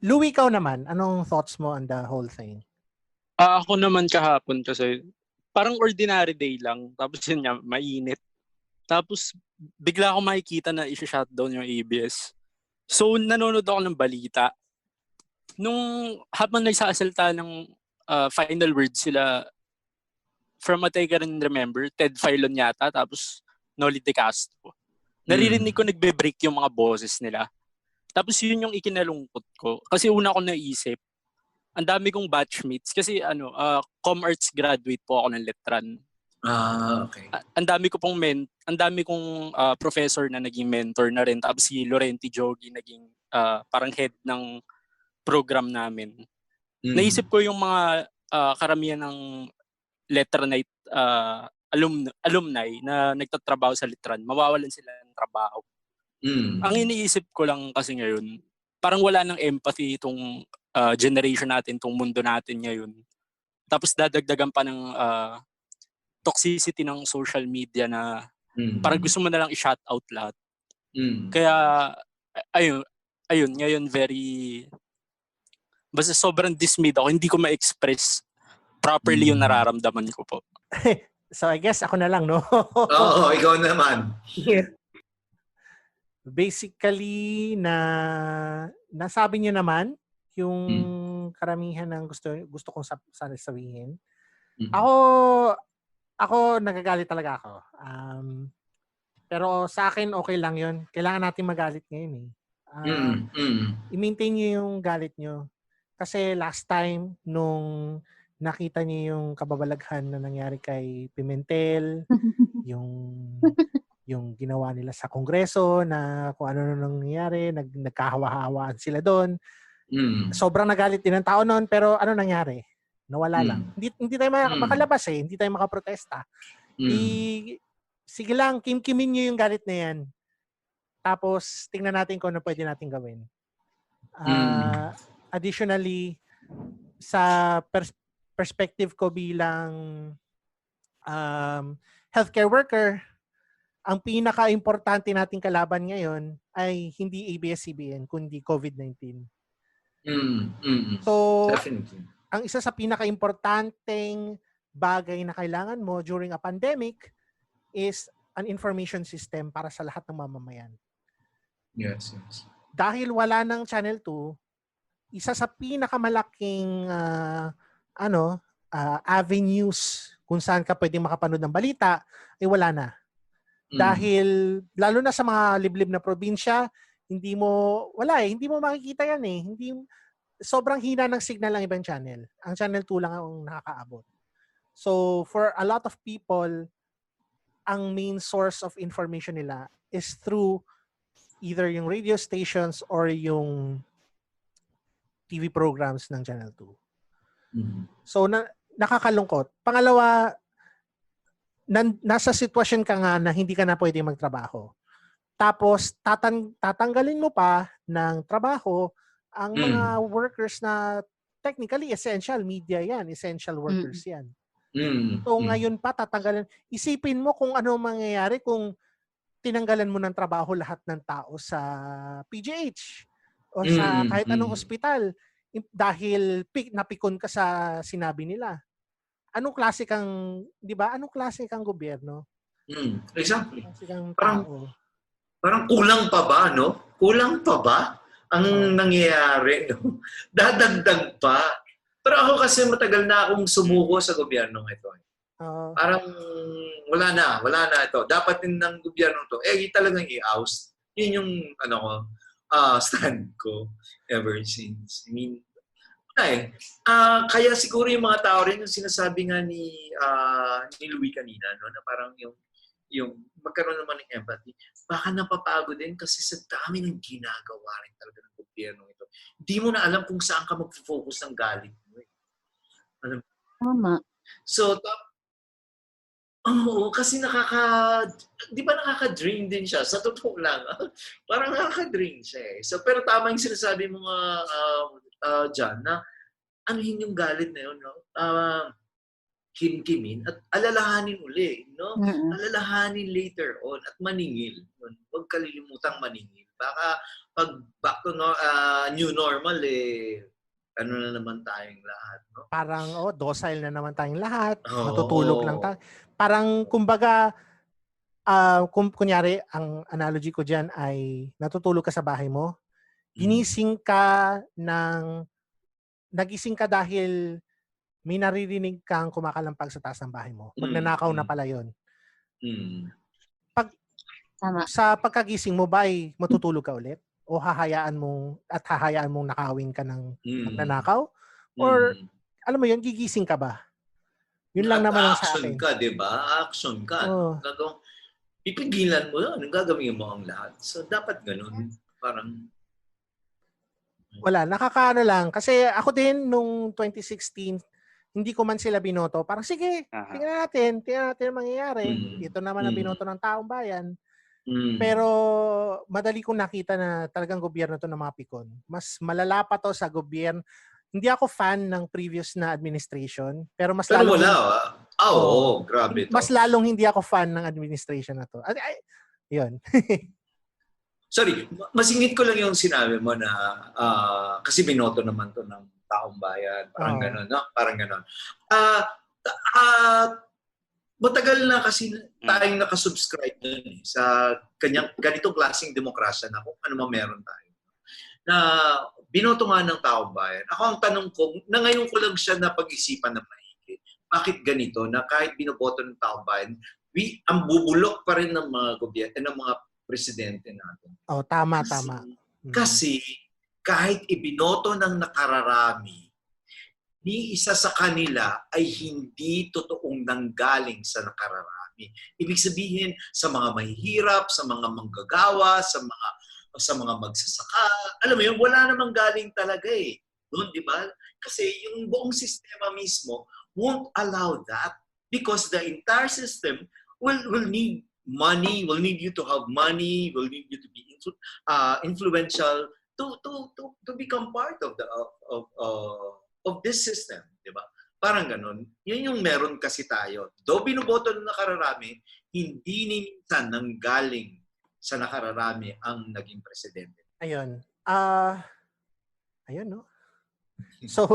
Louie, ikaw naman, anong thoughts mo on the whole thing? Ako naman kahapon kasi parang ordinary day lang, tapos yun nga, mainit. Tapos bigla ako makikita na i-shutdown yung ABS. So nanonood ako ng balita. Nung habang nagsasalta ng final words sila, from what I can remember, Ted Filon yata, tapos Noli De Castro. Naririnig ko nagbe-break yung mga boses nila. Tapos yun yung ikinalungkot ko. Kasi una ko naisip, ang dami kong batchmates. Kasi Com-Arts graduate po ako ng Letran. Okay. Ang dami kong professor na naging mentor na rin. Tapos si Laurenti Jogi naging parang head ng program namin. Naisip ko yung mga karamihan ng Letranite alumni na nagtatrabaho sa Letran, mawawalan sila ng trabaho. Ang iniisip ko lang kasi ngayon, parang wala ng empathy itong generation natin, itong mundo natin ngayon. Tapos dadagdagan pa ng toxicity ng social media na parang gusto mo na lang i-shout out lahat. Kaya, ayun, ngayon basta sobrang dismayed ako, hindi ko ma-express properly yung nararamdaman ko po. So I guess ako na lang, no? Oo, ikaw naman. Basically, nasabi niyo naman yung karamihan ng gusto kong sabihin. Ako nagagalit talaga ako. Pero sa akin, okay lang yun. Kailangan natin magalit ngayon eh. I-maintain nyo yung galit nyo. Kasi last time, nung nakita niyo yung kababalaghan na nangyari kay Pimentel, yung ginawa nila sa Kongreso na kung ano nang nangyari, nagkahawa-hawaan sila doon. Sobrang nagalit din ng tao noon, pero ano nangyari? Nawala lang. Hindi tayo makalabas eh, hindi tayo makaprotesta. Sige lang, kimkimin niyo yung galit na yan. Tapos tingnan natin kung ano pwede natin gawin. Additionally, sa perspective ko bilang healthcare worker, ang pinaka-importante nating kalaban ngayon ay hindi ABS-CBN, kundi COVID-19. So, Definitely. ang isa sa pinaka-importanteng bagay na kailangan mo during a pandemic is an information system para sa lahat ng mamamayan. Yes. Dahil wala ng Channel 2, isa sa pinakamalaking avenues kung saan ka pwedeng makapanood ng balita ay wala na. Dahil lalo na sa mga liblib na probinsya, hindi mo makikita yan eh. Sobrang hina ng signal ng ibang channel. Ang Channel 2 lang ang nakakaabot. So for a lot of people, ang main source of information nila is through either yung radio stations or yung TV programs ng Channel 2. So nakakalungkot. Pangalawa, nasa sitwasyon ka nga na hindi ka na pwede magtrabaho. Tapos tatanggalin mo pa ng trabaho ang mga workers na technically essential media yan, essential workers yan. So ngayon pa tatanggalan. Isipin mo kung ano mangyayari kung tinanggalan mo ng trabaho lahat ng tao sa PGH o sa kahit anong ospital dahil napikon ka sa sinabi nila. Anong klase kang, 'di ba? Anong klase kang gobyerno? Exactly. Parang kulang pa ba, no? Kulang pa ba ang nangyayari, no? Dadagdag pa. Pero ako kasi matagal na akong sumuko sa gobyernong ito. Parang wala na ito. Dapat din ng gobyerno to, talagang i-oust. Yun yung stand ko ever since. I mean, kaya siguro yung mga tao rin yung sinasabi nga ni Louie kanina, no, na parang yung magkaroon naman ng empathy, baka napapagod din kasi sa dami ng ginagawa rin talaga ng gobyerno ito. Hindi mo na alam kung saan ka mag-focus ng galit mo. Tama. So, kasi di ba nakaka-drain din siya? Sa totoo lang, parang nakaka-drain siya eh. So, pero tama yung sinasabi mo nga dyan, na anuhin yung galit na yun, no? Kimkimin at alalahanin uli, no? Alalahanin later on at maningil. Huwag kalilimutang maningil. Baka pag back to new normal, ano na naman tayong lahat, no? Parang, docile na naman tayong lahat. Matutulog lang tayo. Parang, kumbaga, kunyari, ang analogy ko dyan ay natutulog ka sa bahay mo. Nagising ka dahil may naririnig kang kumakalampag sa taas ng bahay mo. Magnanakaw na pala yun. Sa pagkagising mo ba ay matutulog ka ulit? O hahayaan mong nakawin ka ng magnanakaw? Or, alam mo yun, gigising ka ba? Yun lang naman ang sa akin. Action ka, di ba? Action ka. Pipigilan mo yun. Gagawin mo ang lahat. So, dapat ganun. Parang wala, nakakaano lang. Kasi ako din, nung 2016, hindi ko man sila binoto. Parang, sige, tingnan natin ang mangyayari. Ito naman ang binoto ng taong bayan. Pero, madali kong nakita na talagang gobyerno to ng mga pikon. Mas malala pa to sa gobyerno. Hindi ako fan ng previous na administration. Pero mas lalong... grabe to. Mas lalong hindi ako fan ng administration na to. Yun. Sorry, masingit ko lang yung sinabi mo na kasi binoto naman to ng taong bayan. Parang gano'n, no? Parang gano'n. Matagal na kasi tayong nakasubscribe dun sa ganitong klaseng demokrasya na kung ano meron tayo. Na binoto nga ng taong bayan. Ako ang tanong ko, na ngayon ko lang siya napag-isipan na maigi. Bakit ganito na kahit binoboto ng taong bayan, ang bubulok pa rin ng mga gobyerno, ng mga presidente natin. Oh, tama. Kasi kahit ibinoto ng nakararami, ni isa sa kanila ay hindi totoong nanggaling sa nakararami. Ibig sabihin, sa mga mahihirap, sa mga manggagawa, sa mga magsasaka, alam mo yun, wala namang galing talaga eh. Doon, di ba? Kasi yung buong sistema mismo won't allow that because the entire system will need money, will need you to have money, will need you to be influential to become part of this system, di ba? Parang ganun. Yun yung meron kasi tayo. Though binoboto ng nakararami, hindi minsan nanggaling sa nakararami ang naging presidente. Ayun. Ayun, no? So,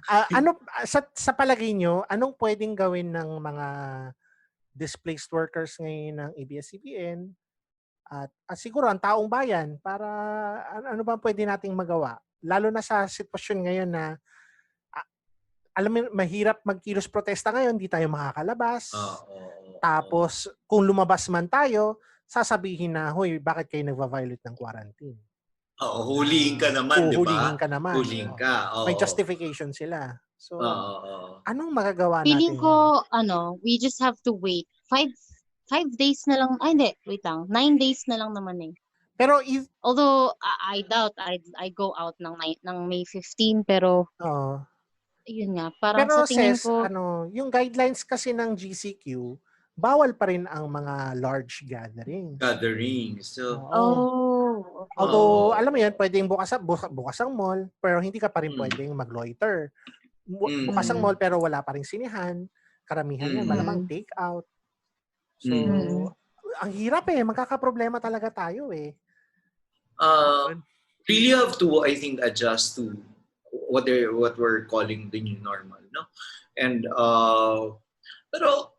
ano sa palagay nyo, anong pwedeng gawin ng mga displaced workers ngayon ng ABS-CBN at siguro ang taong bayan para ano ba pwede nating magawa? Lalo na sa sitwasyon ngayon na alam mo, mahirap magkilos protesta ngayon, hindi tayo makakalabas. Tapos, kung lumabas man tayo, sasabihin na, hoy, bakit kayo nagva-violate ng quarantine? Hulihin ka naman, di ba? Hulihin ka naman. Hulihin ka. May justification sila. So, anong magagawa natin? Feeling ko, we just have to wait. 5 days na lang. Ay, hindi. Wait lang. 9 days na lang naman eh. Pero although, I doubt I go out ng May 15, pero yun nga, parang pero sa tingin ko, yung guidelines kasi ng GCQ, bawal pa rin ang mga large gatherings. So, okay. Although, alam mo yan, pwedeng bukas ang mall, pero hindi ka pa rin pwedeng mag-loiter. Bukas ang mall, pero wala pa rin sinihan. Karamihan yan, malamang take out. So, ang hirap eh. Magkakaproblema talaga tayo eh. Really have to, I think, adjust to what we're calling the new normal, no? And pero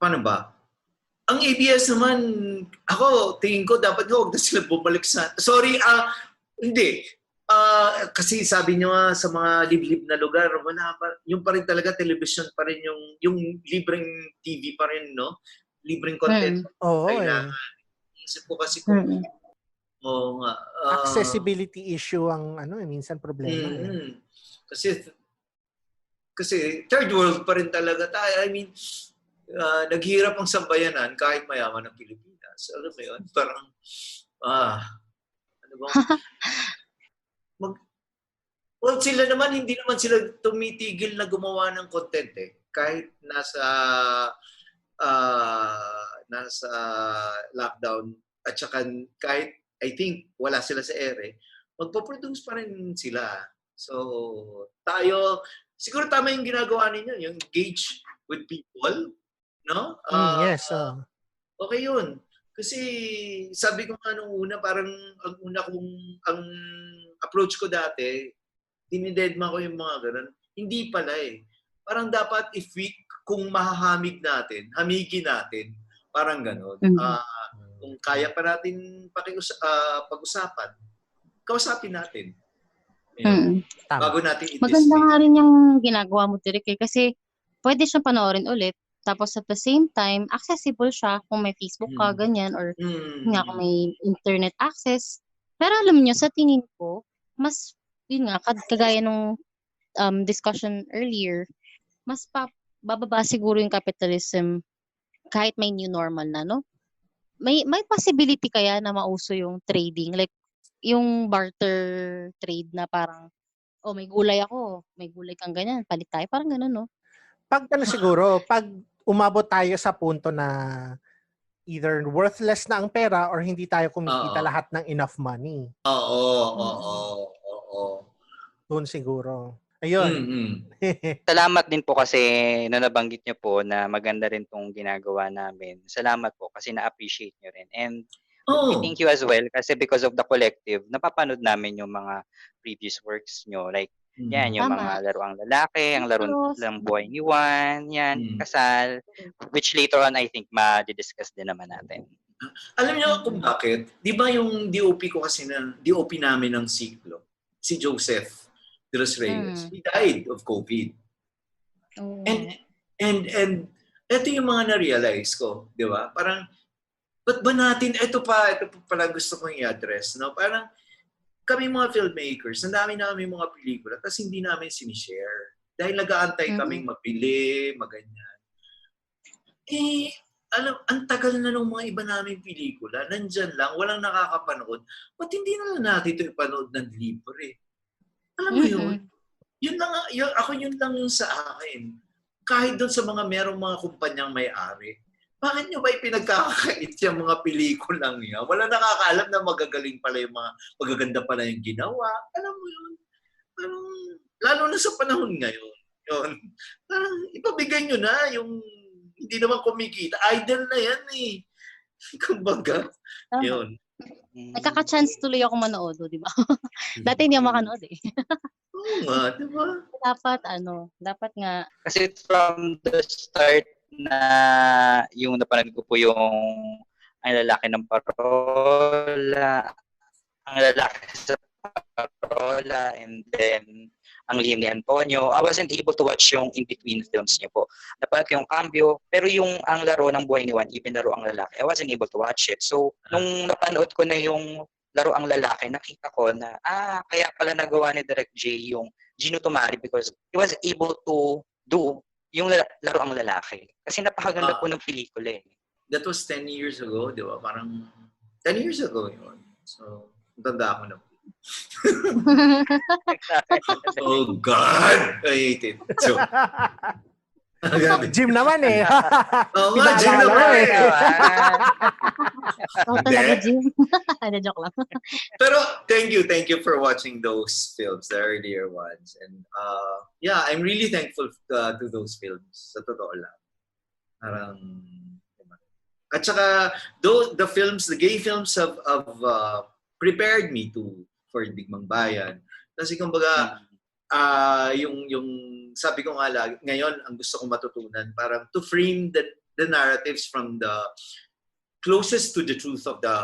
paano ba? Ang ABS naman, ako tingin ko dapat huwag na sila bumalik sa. Sorry, hindi. Kasi sabi niyo nga sa mga liblib na lugar, wala pa, yung pa rin talaga television pa rin yung libreng TV pa rin, no? Libreng content. Kailangan. Isip ko kasi kung accessibility issue ang minsan problema. Kasi third world pa rin talaga tayo. I mean, naghirap ang sambayanan kahit mayaman ng Pilipinas. Alam mo yun? Parang, ano bang... well, sila naman, hindi naman sila tumitigil na gumawa ng content eh. Kahit nasa lockdown at saka kahit I think wala sila sa ere, magpo-produce pa rin sila. So, tayo, siguro tama yung ginagawa ninyo, yung engage with people, no? Yes. Okay yun. Kasi sabi ko nga nung una, parang ang approach ko dati, dinidedma ko yung mga ganun. Hindi pala eh. Parang dapat kung mahahamig natin, hamigin natin, parang ganun. Kung kaya pa natin pag-usapan, kausapin natin. Bago natin i-display. Maganda nga rin yung ginagawa mo, Derek, kasi pwede siya panoorin ulit. Tapos at the same time, accessible siya kung may Facebook ka, ganyan, or nga kung may internet access. Pero alam niyo, sa tingin ko, mas, yun nga, kagaya nung discussion earlier, mas bababa siguro yung capitalism kahit may new normal na, no? May possibility kaya na mauso yung trading, like yung barter trade na parang, may gulay ako, may gulay kang ganyan, palit tayo, parang gano'n, no? Pag umabot tayo sa punto na either worthless na ang pera or hindi tayo kumikita lahat ng enough money. Oo. Doon siguro. Ayun. Salamat din po kasi na nabanggit niyo po na maganda rin tong ginagawa namin. Salamat po kasi na-appreciate niyo rin. And thank you as well kasi because of the collective, napapanood namin yung mga previous works niyo. Like, yan, yung mga laruang lalaki, ang laro ng buhay ni Juan, yan, kasal, which later on I think ma-discuss din naman natin. Alam niyo kung bakit? Di ba yung DOP ko kasi DOP namin ng Siklo, si Joseph De Los Reyes, he died of COVID. And ito yung mga na-realize ko, di ba? Parang, ba't ba natin, ito pa pala gusto kong i-address, no? Parang, kami mga filmmakers, ang dami namin mga pelikula, tapos hindi namin sinishare. Dahil nag-aantay kaming mabili, maganyan. Ang tagal na ng mga iba naming pelikula, nandyan lang, walang nakakapanood. Ba't hindi na lang natin ito ipanood ng libre? Alam mo yun? Yun lang, yun lang yung sa akin. Kahit doon sa mga merong mga kumpanyang may-ari, bakit nyo ba ipinagkakait yung mga pelikulang niya? Wala nakakaalam na magagaling pala yung mga, magaganda pala yung ginawa. Alam mo yun? Parang, lalo na sa panahon ngayon. Yun. Parang, ipabigay nyo na yung hindi naman kumikita. Idol na yan eh. Kumbaga, yun. Nagkaka-chance tuloy ako manood, di ba? Dati hindi ako makanood eh. Oo nga, di ba? Dapat nga. Kasi from the start na yung napanood ko po yung ang lalaki ng parola, ang lalaki sa parola, and then ang lihim ni Antonio, I wasn't able to watch yung in-between films niya po. Napanood ko yung Cambio, pero yung ang laro ng buhay ni Juan, even laro ang lalaki, I wasn't able to watch it. So, nung napanood ko na yung laro ang lalaki, nakita ko na, kaya pala nagawa ni Direk J yung Gino Tumari because he was able to do yung laro ang lalaki. Kasi napakaganda po ng pelikula eh. That was 10 years ago, di ba? Parang 10 years ago yun. So, tanda ako na po. Oh God! I hate it. So, Jim naman eh. Oo nga, Jim naman eh. Talaga, Jim. Joke lang. Pero thank you for watching those films, the earlier ones. And yeah, I'm really thankful to those films. Sa totoo lang. Parang, at saka, the films, the gay films have prepared me for Digmang Bayan. Kasi kumbaga, yung sabi ko nga lagi, ngayon ang gusto kong matutunan parang to frame the narratives from the closest to the truth of the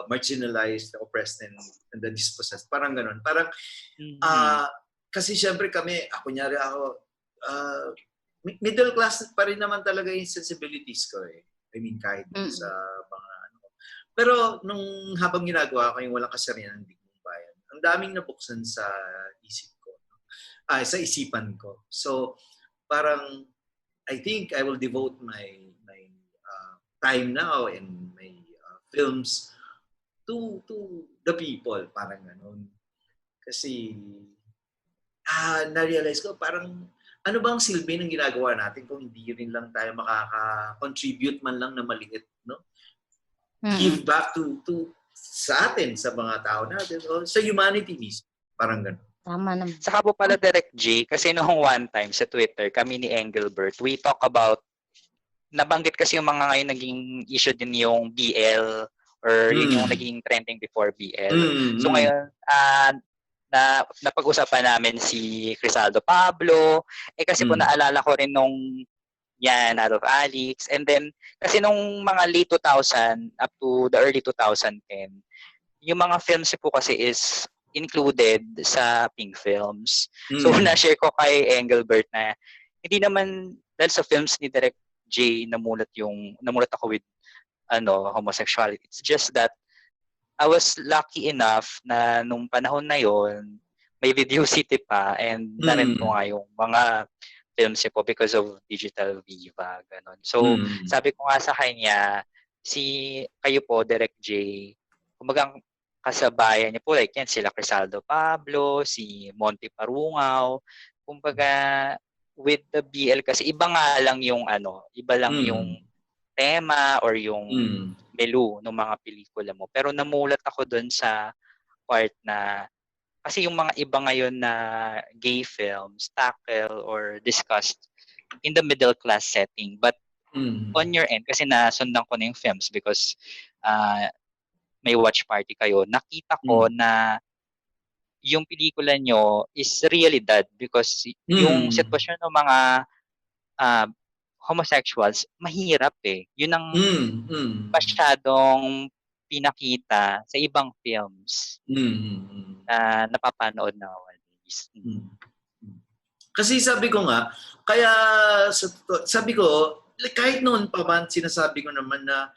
marginalized, the oppressed, and the dispossessed. Parang ganun. Parang kasi syempre kami, kunyari ako, middle class pa rin naman talaga yung sensibilities ko eh. I mean, kahit sa mga ano. Pero nung habang ginagawa ko yung walang kasarian ng Digmang Bayan, ang daming nabuksan sa isip ko. Sa isipan ko. So, parang, I think I will devote my time now and my films to the people. Parang ganun. Kasi, na-realize ko, parang, ano bang silbi ng ginagawa natin kung hindi rin lang tayo makaka-contribute man lang na maliit, no? Give back to sa atin, sa mga tao natin, o sa humanity mismo. Parang ganun. Tama naman. Saka po pala Direk J, kasi noong one time sa Twitter, kami ni Engelbert, we talk about, nabanggit kasi yung mga ngayon naging issue din yung BL or yun yung naging trending before BL. So ngayon, napag-usapan namin si Crisaldo Pablo, kasi po naalala ko rin nung Out of Alex, and then kasi nung mga late 2000 up to the early 2010, yung mga films po kasi is included sa Pink Films. So, na-share ko kay Engelbert na hindi naman dahil sa films ni Direk J namulat ako with homosexuality. It's just that I was lucky enough na nung panahon na yon may Video City pa and narin ko nga yung mga films po because of Digital Viva. Ganon. So, sabi ko nga sa kanya, kayo po, Direk J, kumagang kasabayan niya po, like yan, sila Crisaldo Pablo, si Monty Parungaw. Kumbaga, with the BL kasi iba nga lang yung iba lang yung tema or yung melu ng mga pelikula mo. Pero namulat ako doon sa part na kasi yung mga iba ngayon na gay films tackle or discussed in the middle class setting. But on your end, kasi nasundan ko na yung films because may watch party kayo, nakita ko na yung pelikula nyo is realidad because yung sitwasyon ng mga homosexuals, mahirap eh. Yun ang masyadong pinakita sa ibang films na napapanood nowadays. Kasi sabi ko nga, kaya sabi ko, kahit noon pa man, sinasabi ko naman na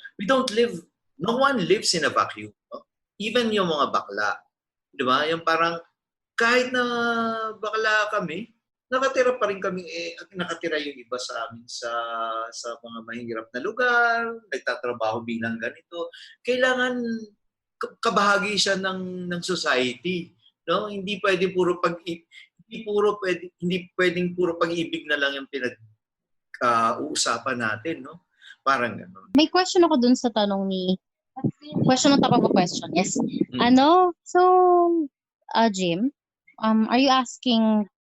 no one lives in a vacuum. No? Even yung mga bakla. Di ba? Yung parang, kahit na bakla kami, nakatira pa rin kami, nakatira yung iba sa amin sa mga mahirap na lugar, nagtatrabaho bilang ganito. Kailangan kabahagi siya ng society. No? Hindi pwedeng puro pag-ibig na lang yung uusapan natin, no? Parang gano'n. May question ako dun sa tanong ni question on top of a question. Yes. So Jim, are you asking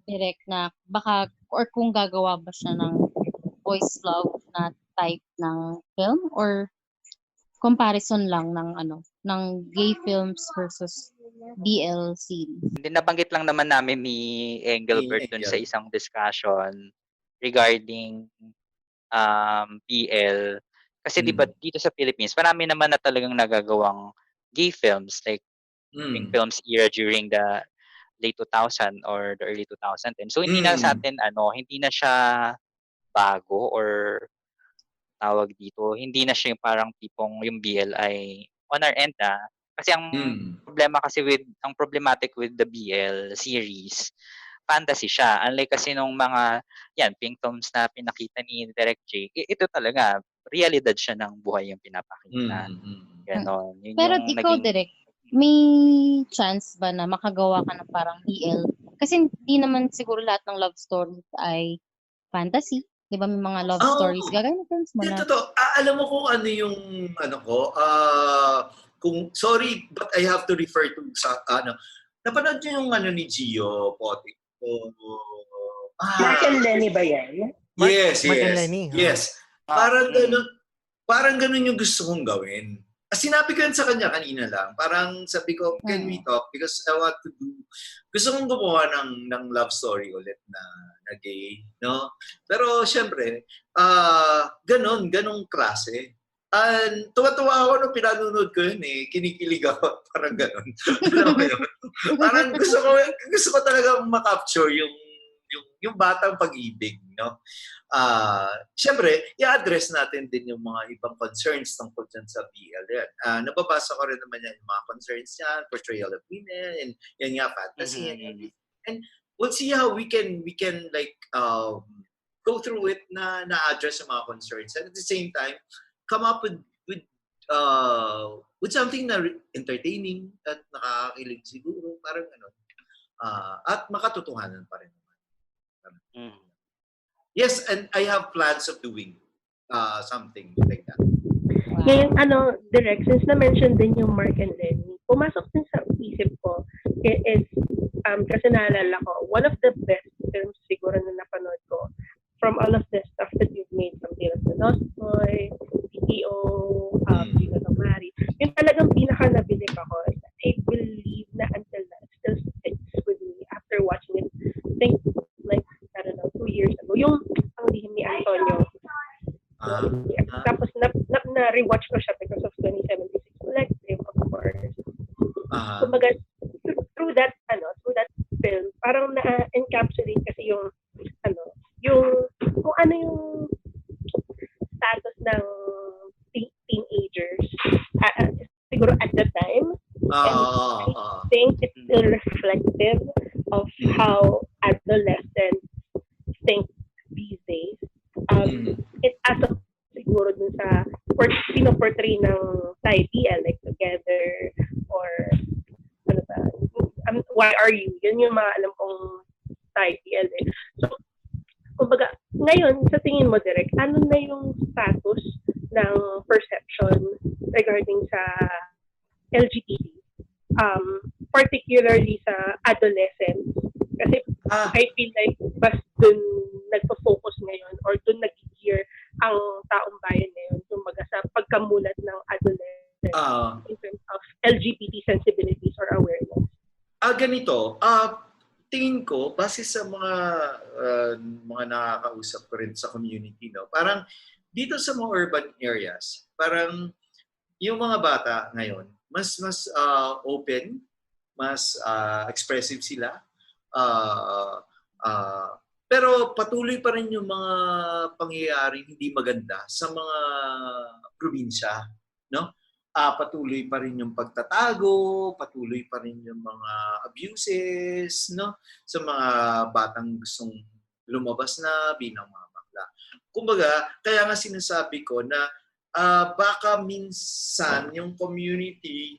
direct na baka or kung gagawa ba siya ng boys love na type ng film or comparison lang ng gay films versus BL series? Hindi, nabanggit lang naman namin ni Engelbert dun sa isang discussion regarding BL. Kasi di ba dito sa Philippines, marami naman na talagang nagagawang gay films like pink films era during the late 2000 or the early 2010. So hindi na sa atin hindi na siya bago or tawag dito, hindi na siya yung parang tipong yung BL ay on our end kasi ang problematic with the BL series, fantasy siya. Unlike kasi nung mga pink films na pinakita ni Direct J, ito talaga realidad siya ng buhay yung pinapakita. Ganon. Pero ikaw Direct, may chance ba na makagawa ka ng parang BL? Kasi hindi naman siguro lahat ng love stories ay fantasy. Di ba may mga love stories? Gagaya na films mo na. Totoo. Alam mo kung ano yung sorry, but I have to refer to napanood niyo yung ni Gio Potic. Mark and Lenny ba yan? Yes. Mark and Lenny. Yes. Parang ganun yung gusto kong gawin. Sinabi ko yan sa kanya kanina lang. Parang sabi ko, can we talk? Because I want to gusto kong gumawa ng love story ulit na gay. No? Pero syempre, ganong klase. Tuwa-tuwa ako nung pinanonood ko yun kinikilig ako. Parang ganon. Parang gusto ko talaga ma-capture yung batang pag-ibig. No? Siyempre, i-address natin din yung mga ibang concerns tungkol dyan sa BL. Nababasa ko rin naman yan, yung mga concerns niya, portrayal of women, and yan nga, fantasy. And we'll see how we can like go through it na-address yung mga concerns. And at the same time, come up with something na entertaining at nakakakilig siguro, parang at makatotohanan pa rin. Yes, and I have plans of doing something like that. Ngayon, Direct, since na-mention din yung Mark and Lenny, pumasok din sa isip ko is, kasi naalala ko, one of the best films siguro na napanood ko from all of the stuff that you've made, from Tales of the Lost Boy, PTO, Gino Tomari, yung talagang pinaka-nabilik ako, I believe na until now, it still sticks with me after watching it. I think, like, I don't know, 2 years ago. Yung ang lihim ni Antonio. Tapos na-rewatch ko siya because of 2076 Collective, of course. Kumbaga, through that film, parang na-encapsulate kasi yung kung ano yung status ng teenagers siguro at the time. And I think it's still reflective of how adolescents think these days. It as a siguro dun sa pino-portray ng BL, like Together or Why Are You? Yun yung mga alam kong BL. So, kumbaga, ngayon, sa tingin mo, Direk, ano na yung status ng perception regarding sa LGBT? Particularly sa adolescents. Kasi I feel like mas dun nagpo-focus ngayon or dun nag-gear ang taong bayan ngayon kumbaga sa pagkamulat ng adolescents in terms of LGBT sensibilities or awareness. Ganito, tingin ko, base sa mga nakakausap ko rin sa community, no, parang dito sa mga urban areas, parang yung mga bata ngayon, mas open, mas expressive sila, Pero patuloy pa rin yung mga pangyayaring hindi maganda sa mga probinsya, no? Patuloy pa rin yung pagtatago, patuloy pa rin yung mga abuses, no? Sa mga batang gustong lumabas na bilang mga bakla. Kumbaga, kaya nga sinasabi ko na baka minsan yung community,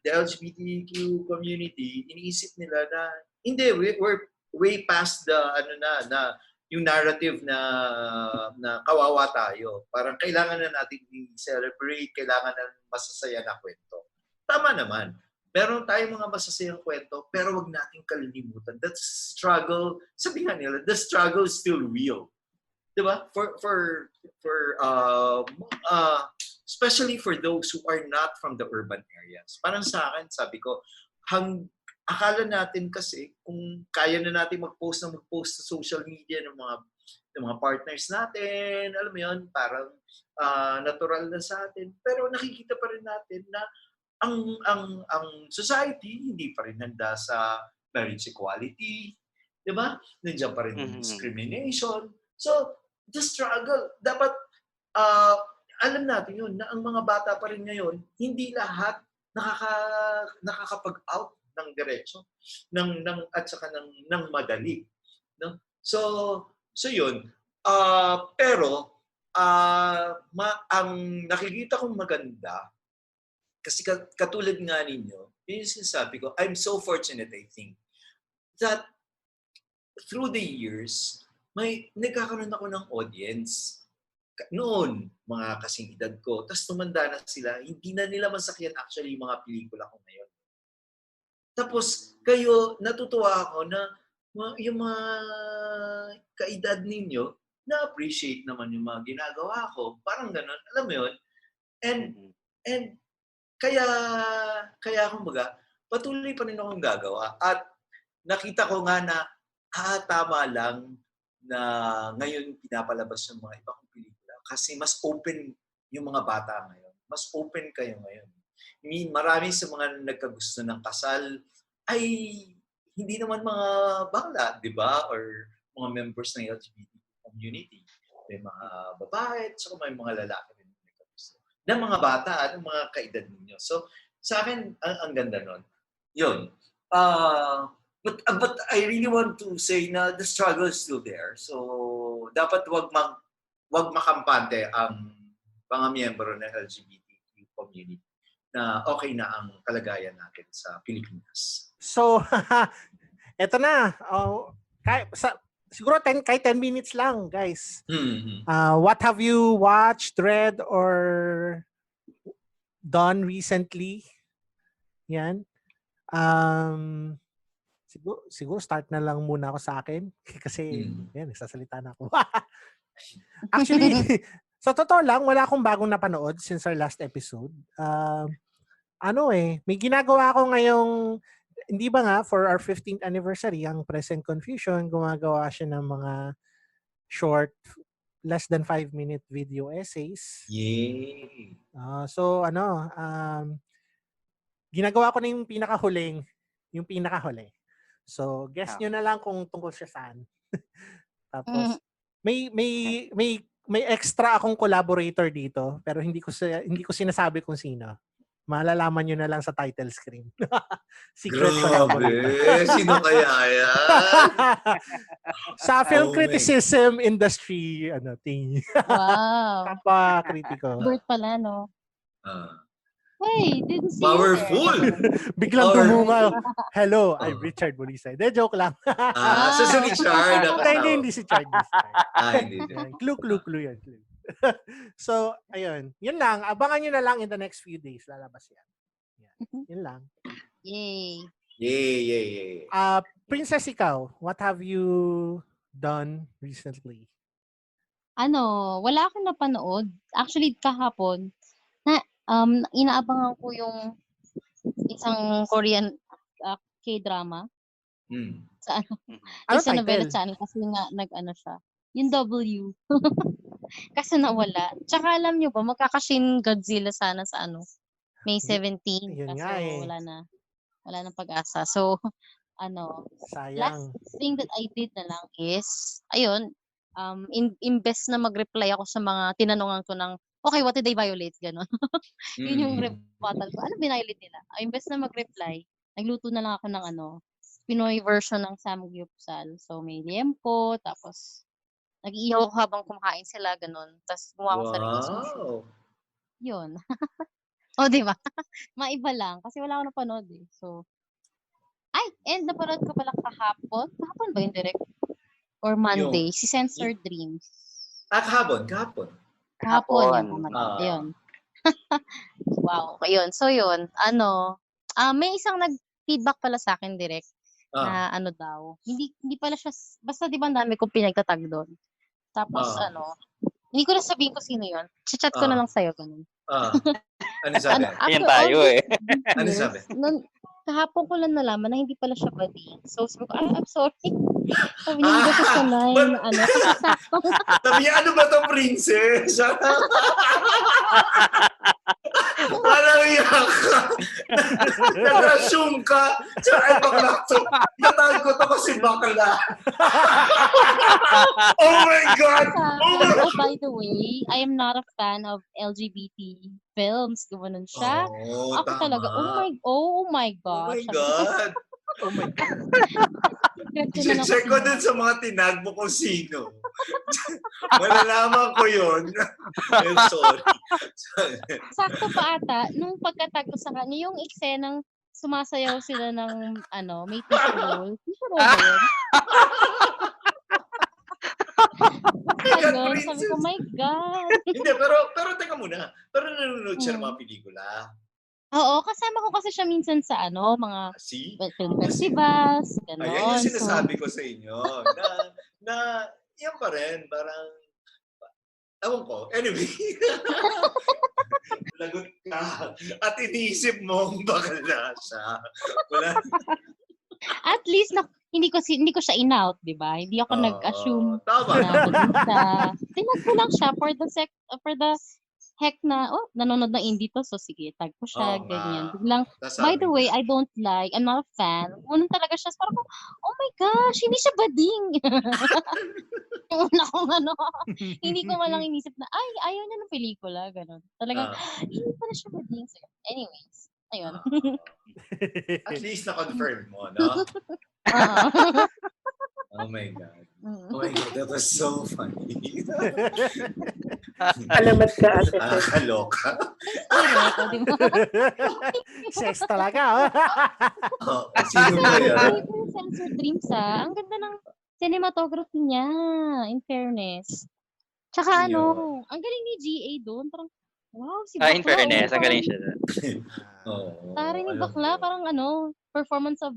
the LGBTQ community, iniisip nila na hindi, we're way past the yung narrative na kawawa tayo. Parang kailangan na natin i-celebrate, kailangan na masasaya na kwento. Tama naman. Meron tayong mga masasayang kwento, pero wag nating kalilimutan. That struggle, sabi nga nila, the struggle is still real. Diba? Especially for those who are not from the urban areas. Parang sa akin, sabi ko, akala natin kasi kung kaya na natin mag-post sa social media ng mga partners natin, alam mo yun, parang natural na sa atin. Pero nakikita pa rin natin na ang society hindi pa rin handa sa marriage equality, di ba? Nandiyan pa rin yung discrimination. So, the struggle, dapat alam natin yun na ang mga bata pa rin ngayon, hindi lahat nakakapag-out ng diretso at saka ng madali, no? So yun. Pero ang nakikita kong maganda kasi katulad nga ninyo, yung sinasabi ko, I'm so fortunate, I think, that through the years, nagkakaroon ako ng audience. Noon, mga kasing edad ko, tapos tumanda na sila, hindi na nila masakyan actually yung mga pelikula ko ngayon. Tapos, kayo, natutuwa ako na yung mga kaedad ninyo, na-appreciate naman yung mga ginagawa ko. Parang ganun, alam mo yun? And kaya kumbaga, patuloy pa rin akong gagawa. At nakita ko nga na, tama lang na ngayon pinapalabas yung mga ibang pelikula. Kasi mas open yung mga bata ngayon. Mas open kayo ngayon. I mean, marami sa mga nagkagusto ng kasal ay hindi naman mga bakla, di ba? Or mga members ng LGBT community. May mga babae, at may mga lalaki rin nagkagusto. Na mga bata at mga kaedad ninyo. So, sa akin, ang ganda nun. Yun. But I really want to say na the struggle is still there. So, dapat wag makampante ang mga miyembro ng LGBTQ community na okay na ang kalagayan natin sa Pilipinas. So, eto na. Siguro kahit 10 minutes lang, guys. What have you watched, read, or done recently? Yan. Siguro start na lang muna ako sa akin. Kasi, yan, nagsasalita na ako. Actually, sa totoo lang, wala akong bagong napanood since our last episode. May ginagawa ako ngayong, hindi ba nga, for our 15th anniversary, ang Present Confusion, gumagawa siya ng mga short, less than 5-minute video essays. Yay! Ginagawa ko na yung pinakahuli. So, guess nyo na lang kung tungkol siya saan. Tapos, may extra akong collaborator dito, pero hindi ko sinasabi kung sino. Malalaman nyo na lang sa title screen. Secret collaborator. Sino kaya yan? Sa film criticism industry, thing. Wow. Kapwa kritiko. Bert pala, no? Wait, didn't see Powerful! Biglang tumunga. Hello, I'm Richard Bulisay. De, joke lang. So si Richard ang kasama. Hindi si Richard. Hindi. Clue yan. So, ayun. Yun lang. Abangan nyo na lang in the next few days. Lalabas yan. Yun lang. Yay. Yay. Princess, ikaw, what have you done recently? Wala akong napanood. Actually, kahapon, inaabangan ko yung isang Korean K-drama sa sa novela channel kasi nga nag-ano siya. Yung W. Kasi nawala. Tsaka alam nyo ba, magkaka-Shin Godzilla sana sa May 17. Kaso wala na pag-asa. So, last Sayang. thing that I did na lang is, ayun, imbes na mag-reply ako sa mga tinanungan ko ng, okay, what did they violate? Ganon. Yun yung rebuttal ko. Ano binayolate nila? Imbes na mag-reply, nagluto na lang ako ng Pinoy version ng samgyupsal. So, may liempo, tapos nag-iihaw ako habang kumakain sila, ganon. Tapos gumawa ko sarili sushi. Wow. Yun. O, di ba? Maiba lang. Kasi wala akong napanood eh. So, and napanood ko pala kahapon. Kahapon ba yung direct? Or Monday? Si Sensor Dreams. Kahapon. Kahapon. Kahapon. Ayun. Wow. Ayun. So, yun. May isang nag-feedback pala sa akin direct na daw. Hindi pala siya, basta di ba ang dami kong pinagtatag doon. Tapos hindi ko na sabihin ko sino yun. Chat ko na lang sa'yo. Ganun. Ano sabi? Yan tayo eh. Ano sabi? Kahapon ko lang nalaman na hindi pala siya bading. So, sabi ko, I'm sorry. Sabi niya, hindi ko sanay na Sabi niya, ano ba to, princess? Parang iyak ka. Nag-assume ka. Ay, bakla to. Natawag ko to kasi bakla. Oh my God! Oh, by the way, I am not a fan of LGBT films. Gumanon siya. Ako tama. talaga, oh my God. Oh my God. Oh my God. Check ko dun sa mga tinag mo kung sino. Malalaman ko yun. Sorry. Sakto pa ata, nung pagkatag ko sa kanya, yung eksenang sumasayaw sila ng, may tissue roll. Tissue roll ba yun? Ayun, sabi ko, my God. Hindi, pero teka muna. Pero nanonood siya ng mga pelikula. Oo, kasama ko kasi siya minsan sa mga See? film festivals, gano'n. Ayan yung sinasabi ko sa inyo. Na yan pa rin, parang, ewan ko. Anyway. Lagot ka. At iniisip mong bakla siya. Wala. At least, hindi ko siya in-out, di ba? Hindi ako nag-assume Tama. na tinag ko lang siya for the heck na, nanonood ng indie to, so sige, tag ko siya, ganyan. Biglang, by the way, I'm not a fan. Unang talaga siya, parang, oh my gosh, hindi siya bading. Yung una kong hindi ko malang inisip na, ayaw niya ng pelikula, gano'n. Talagang, hindi pala siya bading. So, anyways, ayun. At least na-confirm mo, no? Oh my God. Oh my God, that was so funny. Alamat ka, ate. Kaloka. Sex talaga. Sino ba yan? Sensor Dreams, ang ganda ng cinematography niya, in fairness. Tsaka ang galing ni GA doon, parang, wow, si Bakla. In fairness, ang galing siya. Tari ni Bakla, parang performance of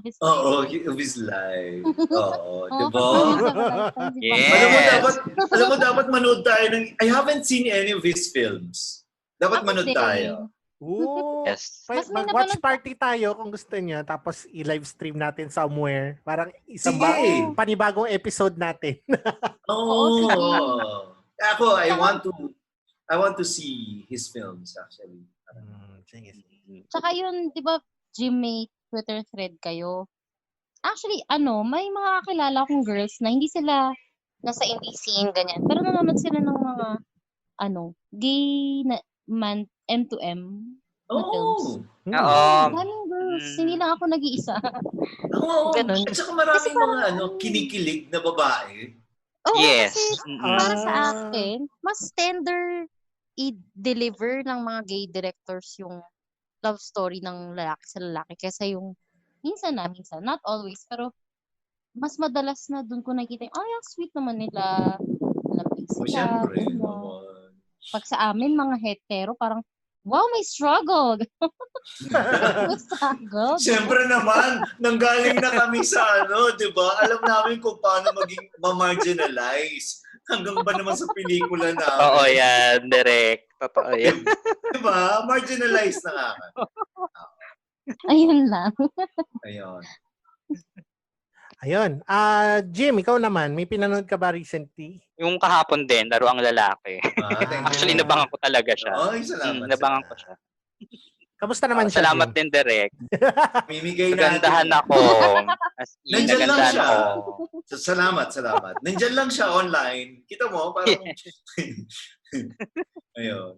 his life. Of his life. Diba? Performance of a lifetime si Bakla. Yes. Alam mo, dapat manood tayo ng, I haven't seen any of his films. Dapat manood tayo. Ooh. Yes. Mag-watch party tayo kung gusto niya, tapos i-live stream natin somewhere. Parang isang Sige. panibagong episode natin. Ako, I want to see his films actually. Sige. Tsaka yun, di ba, Gymmate, Twitter thread kayo. Actually, may mga kakilala kong girls na hindi sila nasa indie scene, ganyan. Pero nanonood sila ng mga, gay na M2M na films. Daming girls. Hindi lang ako nag-iisa. Ganun. At saka maraming mga kinikilig na babae. Yes. Kasi para sa akin, mas tender i-deliver ng mga gay directors yung love story ng lalaki sa lalaki kaysa yung minsan, not always, pero mas madalas na dun ko nakikita yung, ang sweet naman nila. Malapit sila. Siyempre. Pag sa amin, mga hetero, parang, wow, may struggle. May struggle. Siyempre naman, nanggaling na kami sa di ba? Alam namin kung paano maging ma-marginalize. Hanggang ba naman sa pelikula na. Oo yan, direct. Totoo yan. Diba? Marginalize na nga. Ayun lang. Ayun. Jim, ikaw naman, may pinanood ka ba recently? Yung kahapon din, Laro ang Lalaki. Actually, nabangan ko talaga siya. Salamat. Nabangan ko siya. Kamusta naman siya? Salamat Jay? din, Direk. Mimigay Nagandahan natin. ako. As in, Nandyan lang nagandahan siya. ako. Salamat. Nandyan lang siya online. Kita mo, parang... Ayun.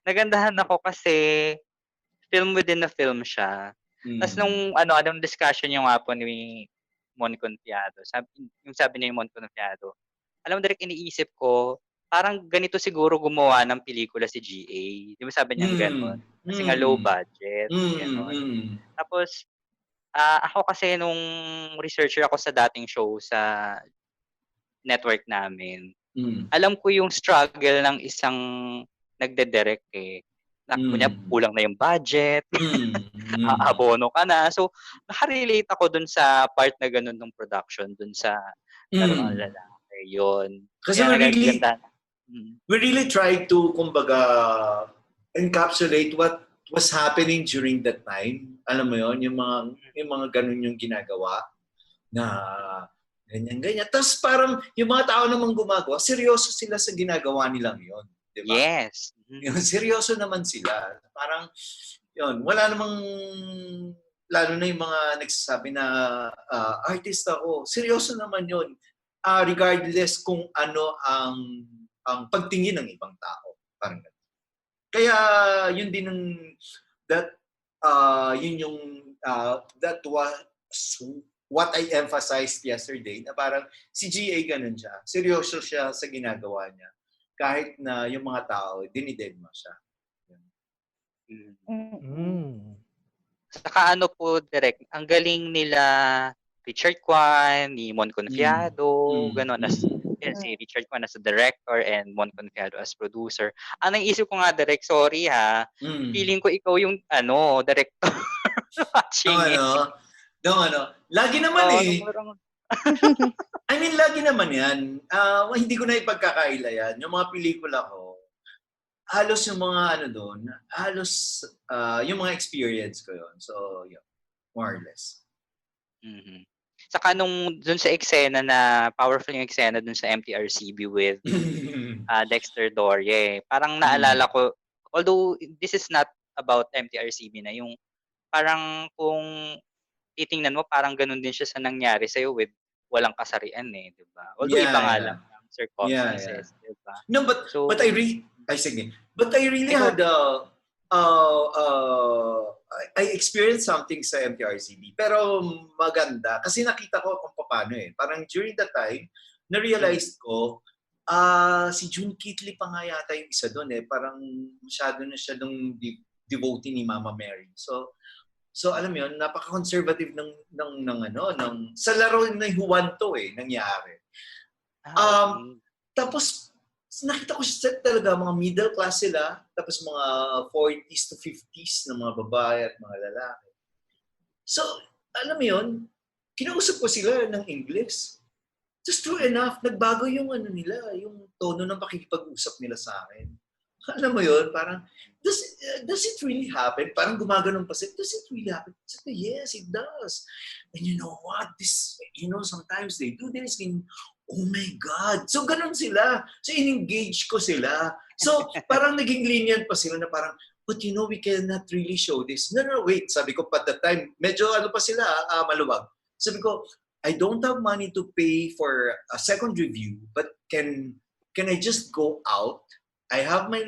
Nagandahan ako kasi film within a film siya. Tapos nung anong discussion yung nga po ni Mon Confiado, sabi niya yung Mon Confiado, alam mo, direct iniisip ko, parang ganito siguro gumawa ng pelikula si GA. Di ba sabi niya gano'n? Kasi nga low budget. Gano'n. Tapos, ako kasi nung researcher ako sa dating show sa network namin, alam ko yung struggle ng isang nagde-direct eh. Kunya, kulang na yung budget, abono ka na. So, nakarelate ako dun sa part na ganun ng production, dun sa Laruang Lalaki. Yun. Kasi we really tried to, kumbaga, encapsulate what was happening during that time. Alam mo yon, yung mga ganun yung ginagawa na ganyan. Tapos parang yung mga tao namang gumagawa, seryoso sila sa ginagawa nilang yon. Diba? Yes. Yung seryoso naman sila. Parang, yun, wala namang, lalo na yung mga nagsasabi na artist ako, seryoso naman yun. Regardless kung ano ang pagtingin ng ibang tao. Parang ganun. Kaya, yun din yung, that was what I emphasized yesterday, na parang si GA ganun siya. Seryoso siya sa ginagawa niya. Kahit na yung mga tao, dinidedma siya. Saka ano po, direct, ang galing nila Richard Kwan, ni Mon Confiado, gano'n. Si Richard Kwan as a director and Mon Confiado as producer. Ang naisip ko nga, direct, sorry ha, feeling ko ikaw yung director watching Lagi naman I mean, lagi naman yan. Hindi ko na ipagkakaila yan. Yung mga pelikula ko, halos yung mga yung mga experience ko yun. So, yeah, more or less. Saka dun sa eksena na, powerful yung eksena dun sa MTRCB with Dexter Dorie, parang naalala ko, although this is not about MTRCB na, yung parang kung titingnan mo, parang ganun din siya sa nangyari sa'yo with walang kasarian eh, di ba? Although iba nga lang ang circumstances, di ba? No, but I really had I experienced something sa MTRCB, pero maganda kasi nakita ko kung paano eh. Parang during that time, na-realize ko si June Kitley pa nga yata yung isa doon eh. Parang masyado na siya nung devotee ni Mama Mary. So alam mo yun, napaka-conservative ng sa laro ng Juan to eh, nangyari. Tapos nakita ko siya talaga, mga middle class sila, tapos mga 40s to 50s na mga babae at mga lalaki. So, alam mo yun, kinausap ko sila ng English. Just true enough, nagbago yung nila, yung tono ng pakikipag-usap nila sa akin. Alam mo yun, parang, does it really happen? Parang gumaganon pa sila, does it really happen? Sabi, yes, it does. And you know what? Sometimes they do this in, oh my God. So, ganun sila. So, in-engage ko sila. So, parang naging lenient pa sila na parang, but we cannot really show this. No, wait. Sabi ko, at that time, medyo pa sila, maluwag. Sabi ko, I don't have money to pay for a second review, but can I just go out? I have my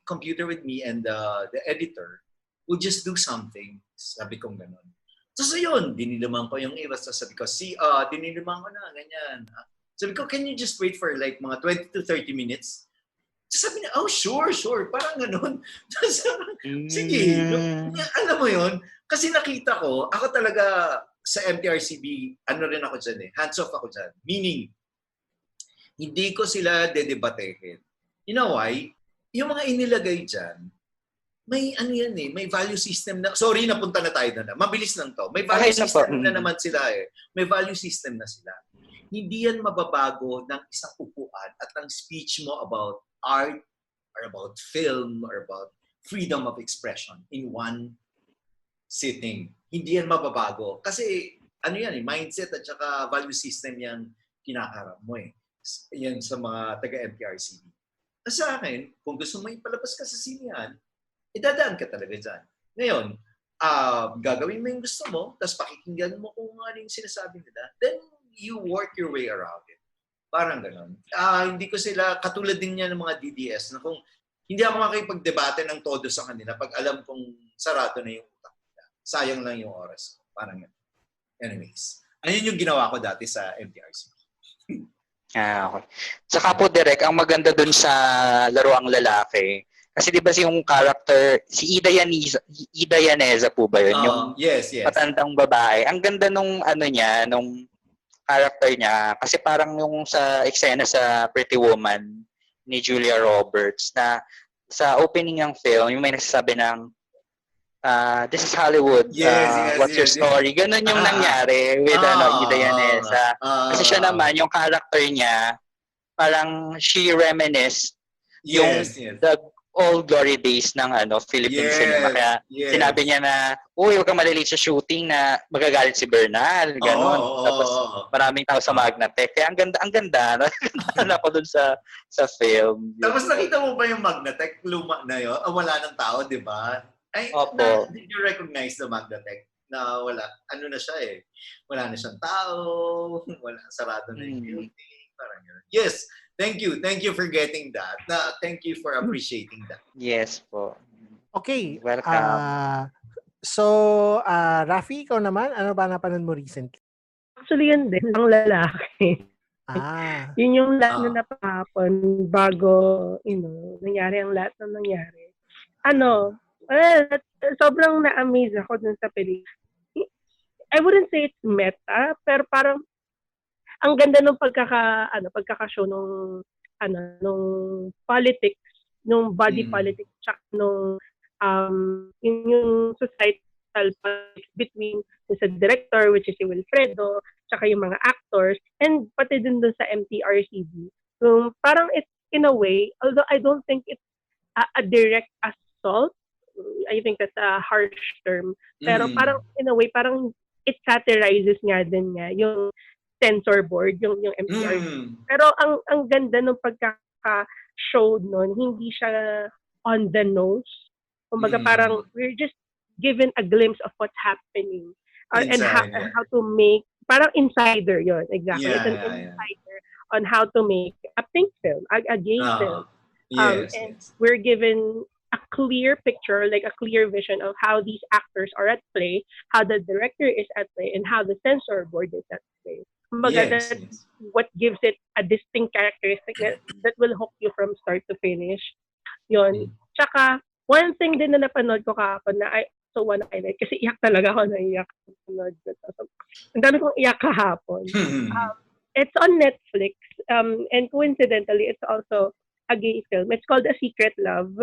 computer with me and the editor will just do something. Sabi ko ganun. So yun, dinilaman ko yung iba. So sabi ko, dinilaman ko na, ganyan. Sabi ko, can you just wait for like mga 20 to 30 minutes? So sabi niya, oh, sure. Parang ganun. Sige. Alam mo yun? Kasi nakita ko, ako talaga sa MTRCB, rin ako dyan eh. Hands off ako dyan. Meaning, hindi ko sila dedebatehin. You know why? Yung mga inilagay dyan, may may value system na, sorry, napunta na tayo na. Mabilis lang to. May value system na naman sila eh. May value system na sila. Hindi yan mababago ng isang upuan at ang speech mo about art or about film or about freedom of expression in one sitting. Hindi yan mababago. Kasi, mindset at saka value system yan kinakarap mo eh. Yan sa mga taga-MTRCB. Sa akin, kung gusto mo ipalabas ka sa sinihan, idadaan ka talaga dyan. Ngayon, gagawin mo yung gusto mo, tapos pakikinggan mo kung ano yung sinasabi nila, then you work your way around it. Parang gano'n. Hindi ko sila, katulad din niya ng mga DDS, na kung hindi ako makipagdebate ng todo sa kanila pag alam kong sarado na yung utak nila. Sayang lang yung oras. Parang gano'n. Anyways, ayun yung ginawa ko dati sa MTRC. Okay. Saka po, Direk, ang maganda dun sa Laruang Lalaki, kasi di ba yung character, si Ida Yaneza po ba yun? Yung yes. matandang babae. Ang ganda nung niya, nung character niya. Kasi parang yung sa eksena sa Pretty Woman ni Julia Roberts na sa opening ng film, yung may nagsasabi ng this is Hollywood. What's your story? Ganun yung nangyari with Ida Yaneza. Kasi siya naman, yung character niya, parang she reminisced yung the old glory days ng Philippine cinema. Kaya sinabi niya na, uy, huwag kang malilate sa shooting na magagalit si Bernal. Ganon. Tapos maraming tao sa Magnatech. Kaya ang ganda. Nakakala ko dun sa film. Tapos nakita mo ba yung Magnatech? Luma na yun? Wala ng tao, di ba? Did you recognize the Magnatech? Na wala, na siya eh. Wala na siyang tao. Wala, sarado na yung building. Parang yun. Yes. Thank you for getting that. Thank you for appreciating that. Yes po. Okay. Welcome. Rafi, ikaw naman, ano ba napanood mo recently? Actually, yun din, ang lalaki. Yun yung lahat na napahapon bago, nangyari ang lahat na nangyari. Sobrang na-amaze ako dun sa pelikula. I wouldn't say it's meta, pero parang ang ganda ng pagkaka-show nung politics, nung body politics, tsaka nung yung societal politics between sa director, which is si Wilfredo, tsaka yung mga actors, and pati din dun sa MTRCB. So, parang it's in a way, although I don't think it's a direct assault, I think that's a harsh term, pero parang in a way, parang it satirizes nga din yung censor board, yung MTRCB. Pero ang ganda ng pagkaka-show nun, hindi siya on the nose. Kumbaga parang we're just given a glimpse of what's happening and how to make, parang insider yon exactly. It's an insider on how to make a pink film, a gay film. We're given a clear picture, like a clear vision of how these actors are at play, how the director is at play, and how the censor board is at play. That's what gives it a distinct characteristic that will hook you from start to finish. Yun. Tsaka, one thing din na napanood ko kahapon na I also wanna highlight, kasi iyak talaga ako, naiyak. Ang dami kong iyak kahapon. It's on Netflix, and coincidentally, it's also a gay film. It's called A Secret Love.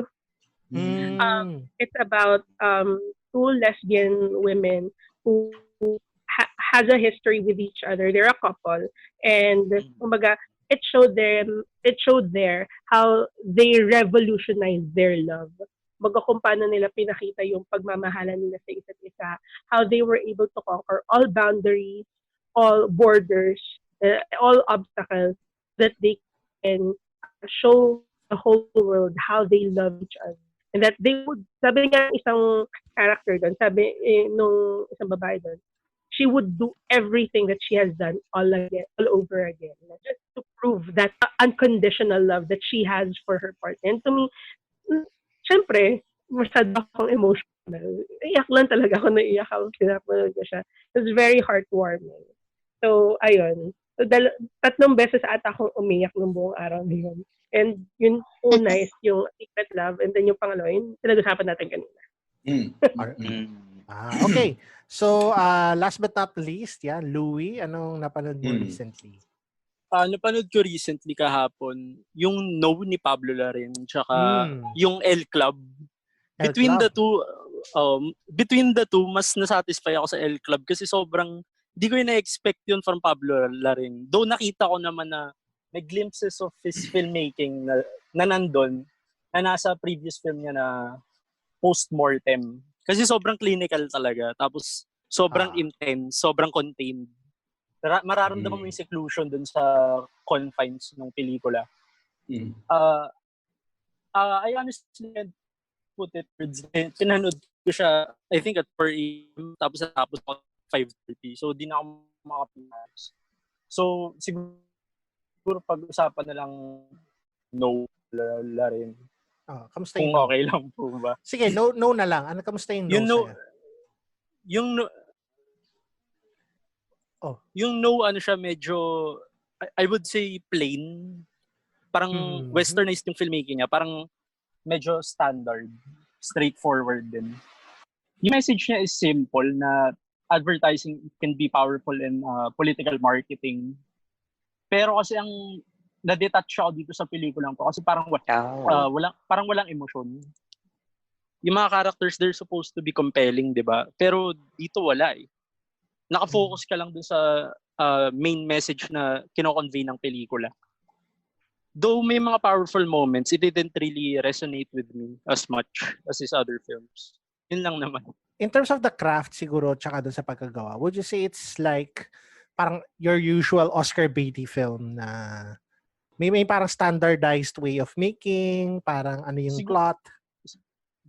It's about two lesbian women who has a history with each other. They're a couple, and kumbaga, it showed there how they revolutionized their love. Kumbaga, kung paano nila pinakita yung pagmamahalan nila sa isa't isa, how they were able to conquer all boundaries, all borders, all obstacles, that they can show the whole world how they love each other. And that they would, sabi nga isang character doon, sabi nung isang babae doon, she would do everything that she has done all over again, just to prove that unconditional love that she has for her partner. And to me, syempre, masyado akong emotional. Iyak lang talaga ako, naiyak ako, pinapanood ko siya. It was very heartwarming. So, ayun. So, tatlong beses ata akong umiyak ng buong araw na yun. And yung una is yung Secret Love, and then yung pangalawa, yung pinag-usapan natin kanina. Okay. So, last but not least, Louie, anong napanood mo recently? Napanood ko recently kahapon, yung No ni Pablo Larraín, tsaka yung El Club. Between the two, mas nasatisfy ako sa El Club kasi sobrang, di ko yung na-expect yun from Pablo Larraín. Though nakita ko naman na may glimpses of his filmmaking na nandun, na nasa previous film niya na Postmortem. Kasi sobrang clinical talaga. Tapos, sobrang intense, sobrang contained. Mararamdaman mo yung seclusion dun sa confines ng pelikula. I honestly put it, pinanood ko siya, I think at 4 a.m. tapos ako 5:30. So, di na ako makapinas. So, siguro pag-usapan na lang no rin. Kamusta Kung yung no? okay lang po ba? Sige, no na lang. Ano, kamusta yung no Yung no, sa'yo? yung no, ano siya, medyo, I would say plain. Parang westernized yung filmmaking niya. Parang medyo standard. Straightforward din. Yung message niya is simple na advertising can be powerful in political marketing. Pero kasi ang na-detach ako dito sa pelikulang to kasi parang walang emosyon. Yung mga characters, they're supposed to be compelling, di ba? Pero dito wala eh. Nakafocus ka lang dun sa main message na kino-convey ng pelikula. Though may mga powerful moments, it didn't really resonate with me as much as his other films. Yun lang naman. In terms of the craft siguro tsaka dun sa pagkagawa, would you say it's like parang your usual Oscar Beatty film na may parang standardized way of making, parang ano yung plot?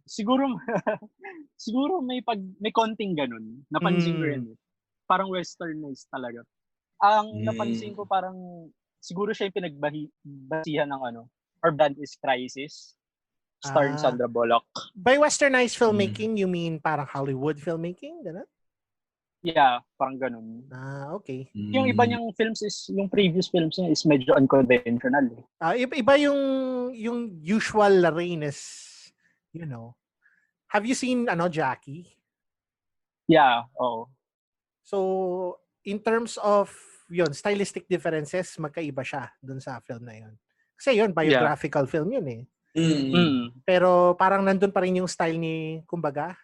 Siguro may konting ganun. Napansin ko yan. Parang westernized talaga. Ang napansin ko parang siguro siya yung pinagbasihan ng Our Band is Crisis, starring Sandra Bullock. By westernized filmmaking, you mean parang Hollywood filmmaking? Ganun? Yeah, parang ganun. Okay. Yung iba niyang films yung previous films niya is medyo unconventional. Iba yung usual Lorraine is, have you seen Jackie? Yeah, oo. So, in terms of stylistic differences, magkaiba siya dun sa film na yun. Kasi yun, biographical film yun eh. Pero parang nandun pa rin yung style ni, kumbaga,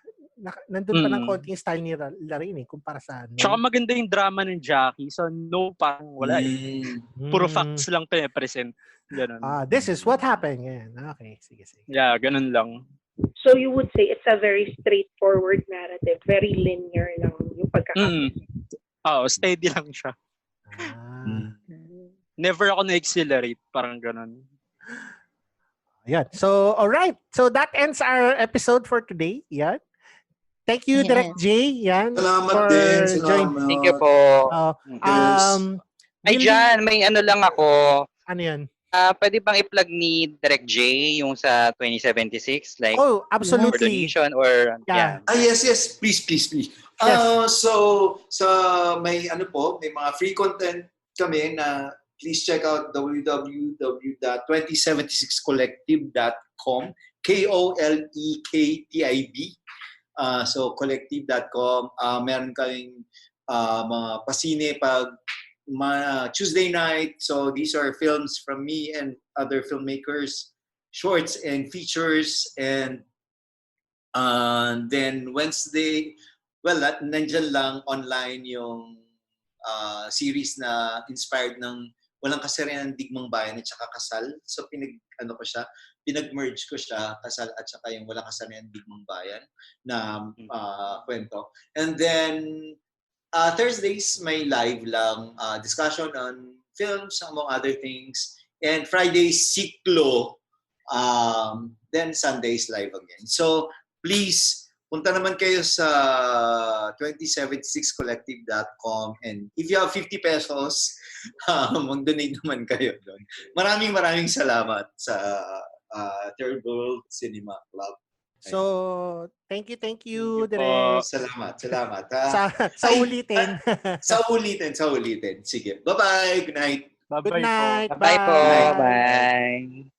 nandun pa ng konting style ni Lorraine kumpara sa No. Tsaka maganda yung drama ng Jackie. So, No, parang wala eh. Puro facts lang pinapresent. Ganun. This is what happened. Yan. Okay, sige. Yeah, ganun lang. So, you would say it's a very straightforward narrative. Very linear lang yung pagkakataon. Steady lang siya. Never ako na-accelerate. Parang ganun. Ayan. So, alright. So, that ends our episode for today. Yan. Thank you, Direct J. Yan. Salamat din. Thank you po. Jan, may lang ako. Ano yan? Pwede bang i-plug ni Direct J yung sa 2076? Like, absolutely. For donation or, yeah. Yes. Please. Yes. So, may may mga free content kami na please check out www.2076collective.com KOLEKTIB. So, collective.com. Meron kaming mga pasine pag Tuesday night. So, these are films from me and other filmmakers, shorts and features. And then Wednesday, nandyan lang online yung series na inspired ng Walang Kasarian ng Digmang Bayan at saka Kasal. So pinag-merge ko siya, Kasal at saka yung Walang Kasarian ng Digmang Bayan na kwento. And then Thursdays may live lang discussion on films among other things. And Fridays Siklo, then Sundays live again. So please punta naman kayo sa 2076collective.com and if you have 50 pesos, mag-donate naman kayo doon. Maraming salamat sa Third World Cinema Club. So, thank you, Direk. Salamat. Sa ulitin. sa ulitin. Sige. Bye-bye. Good night. Good night. Bye po. Bye.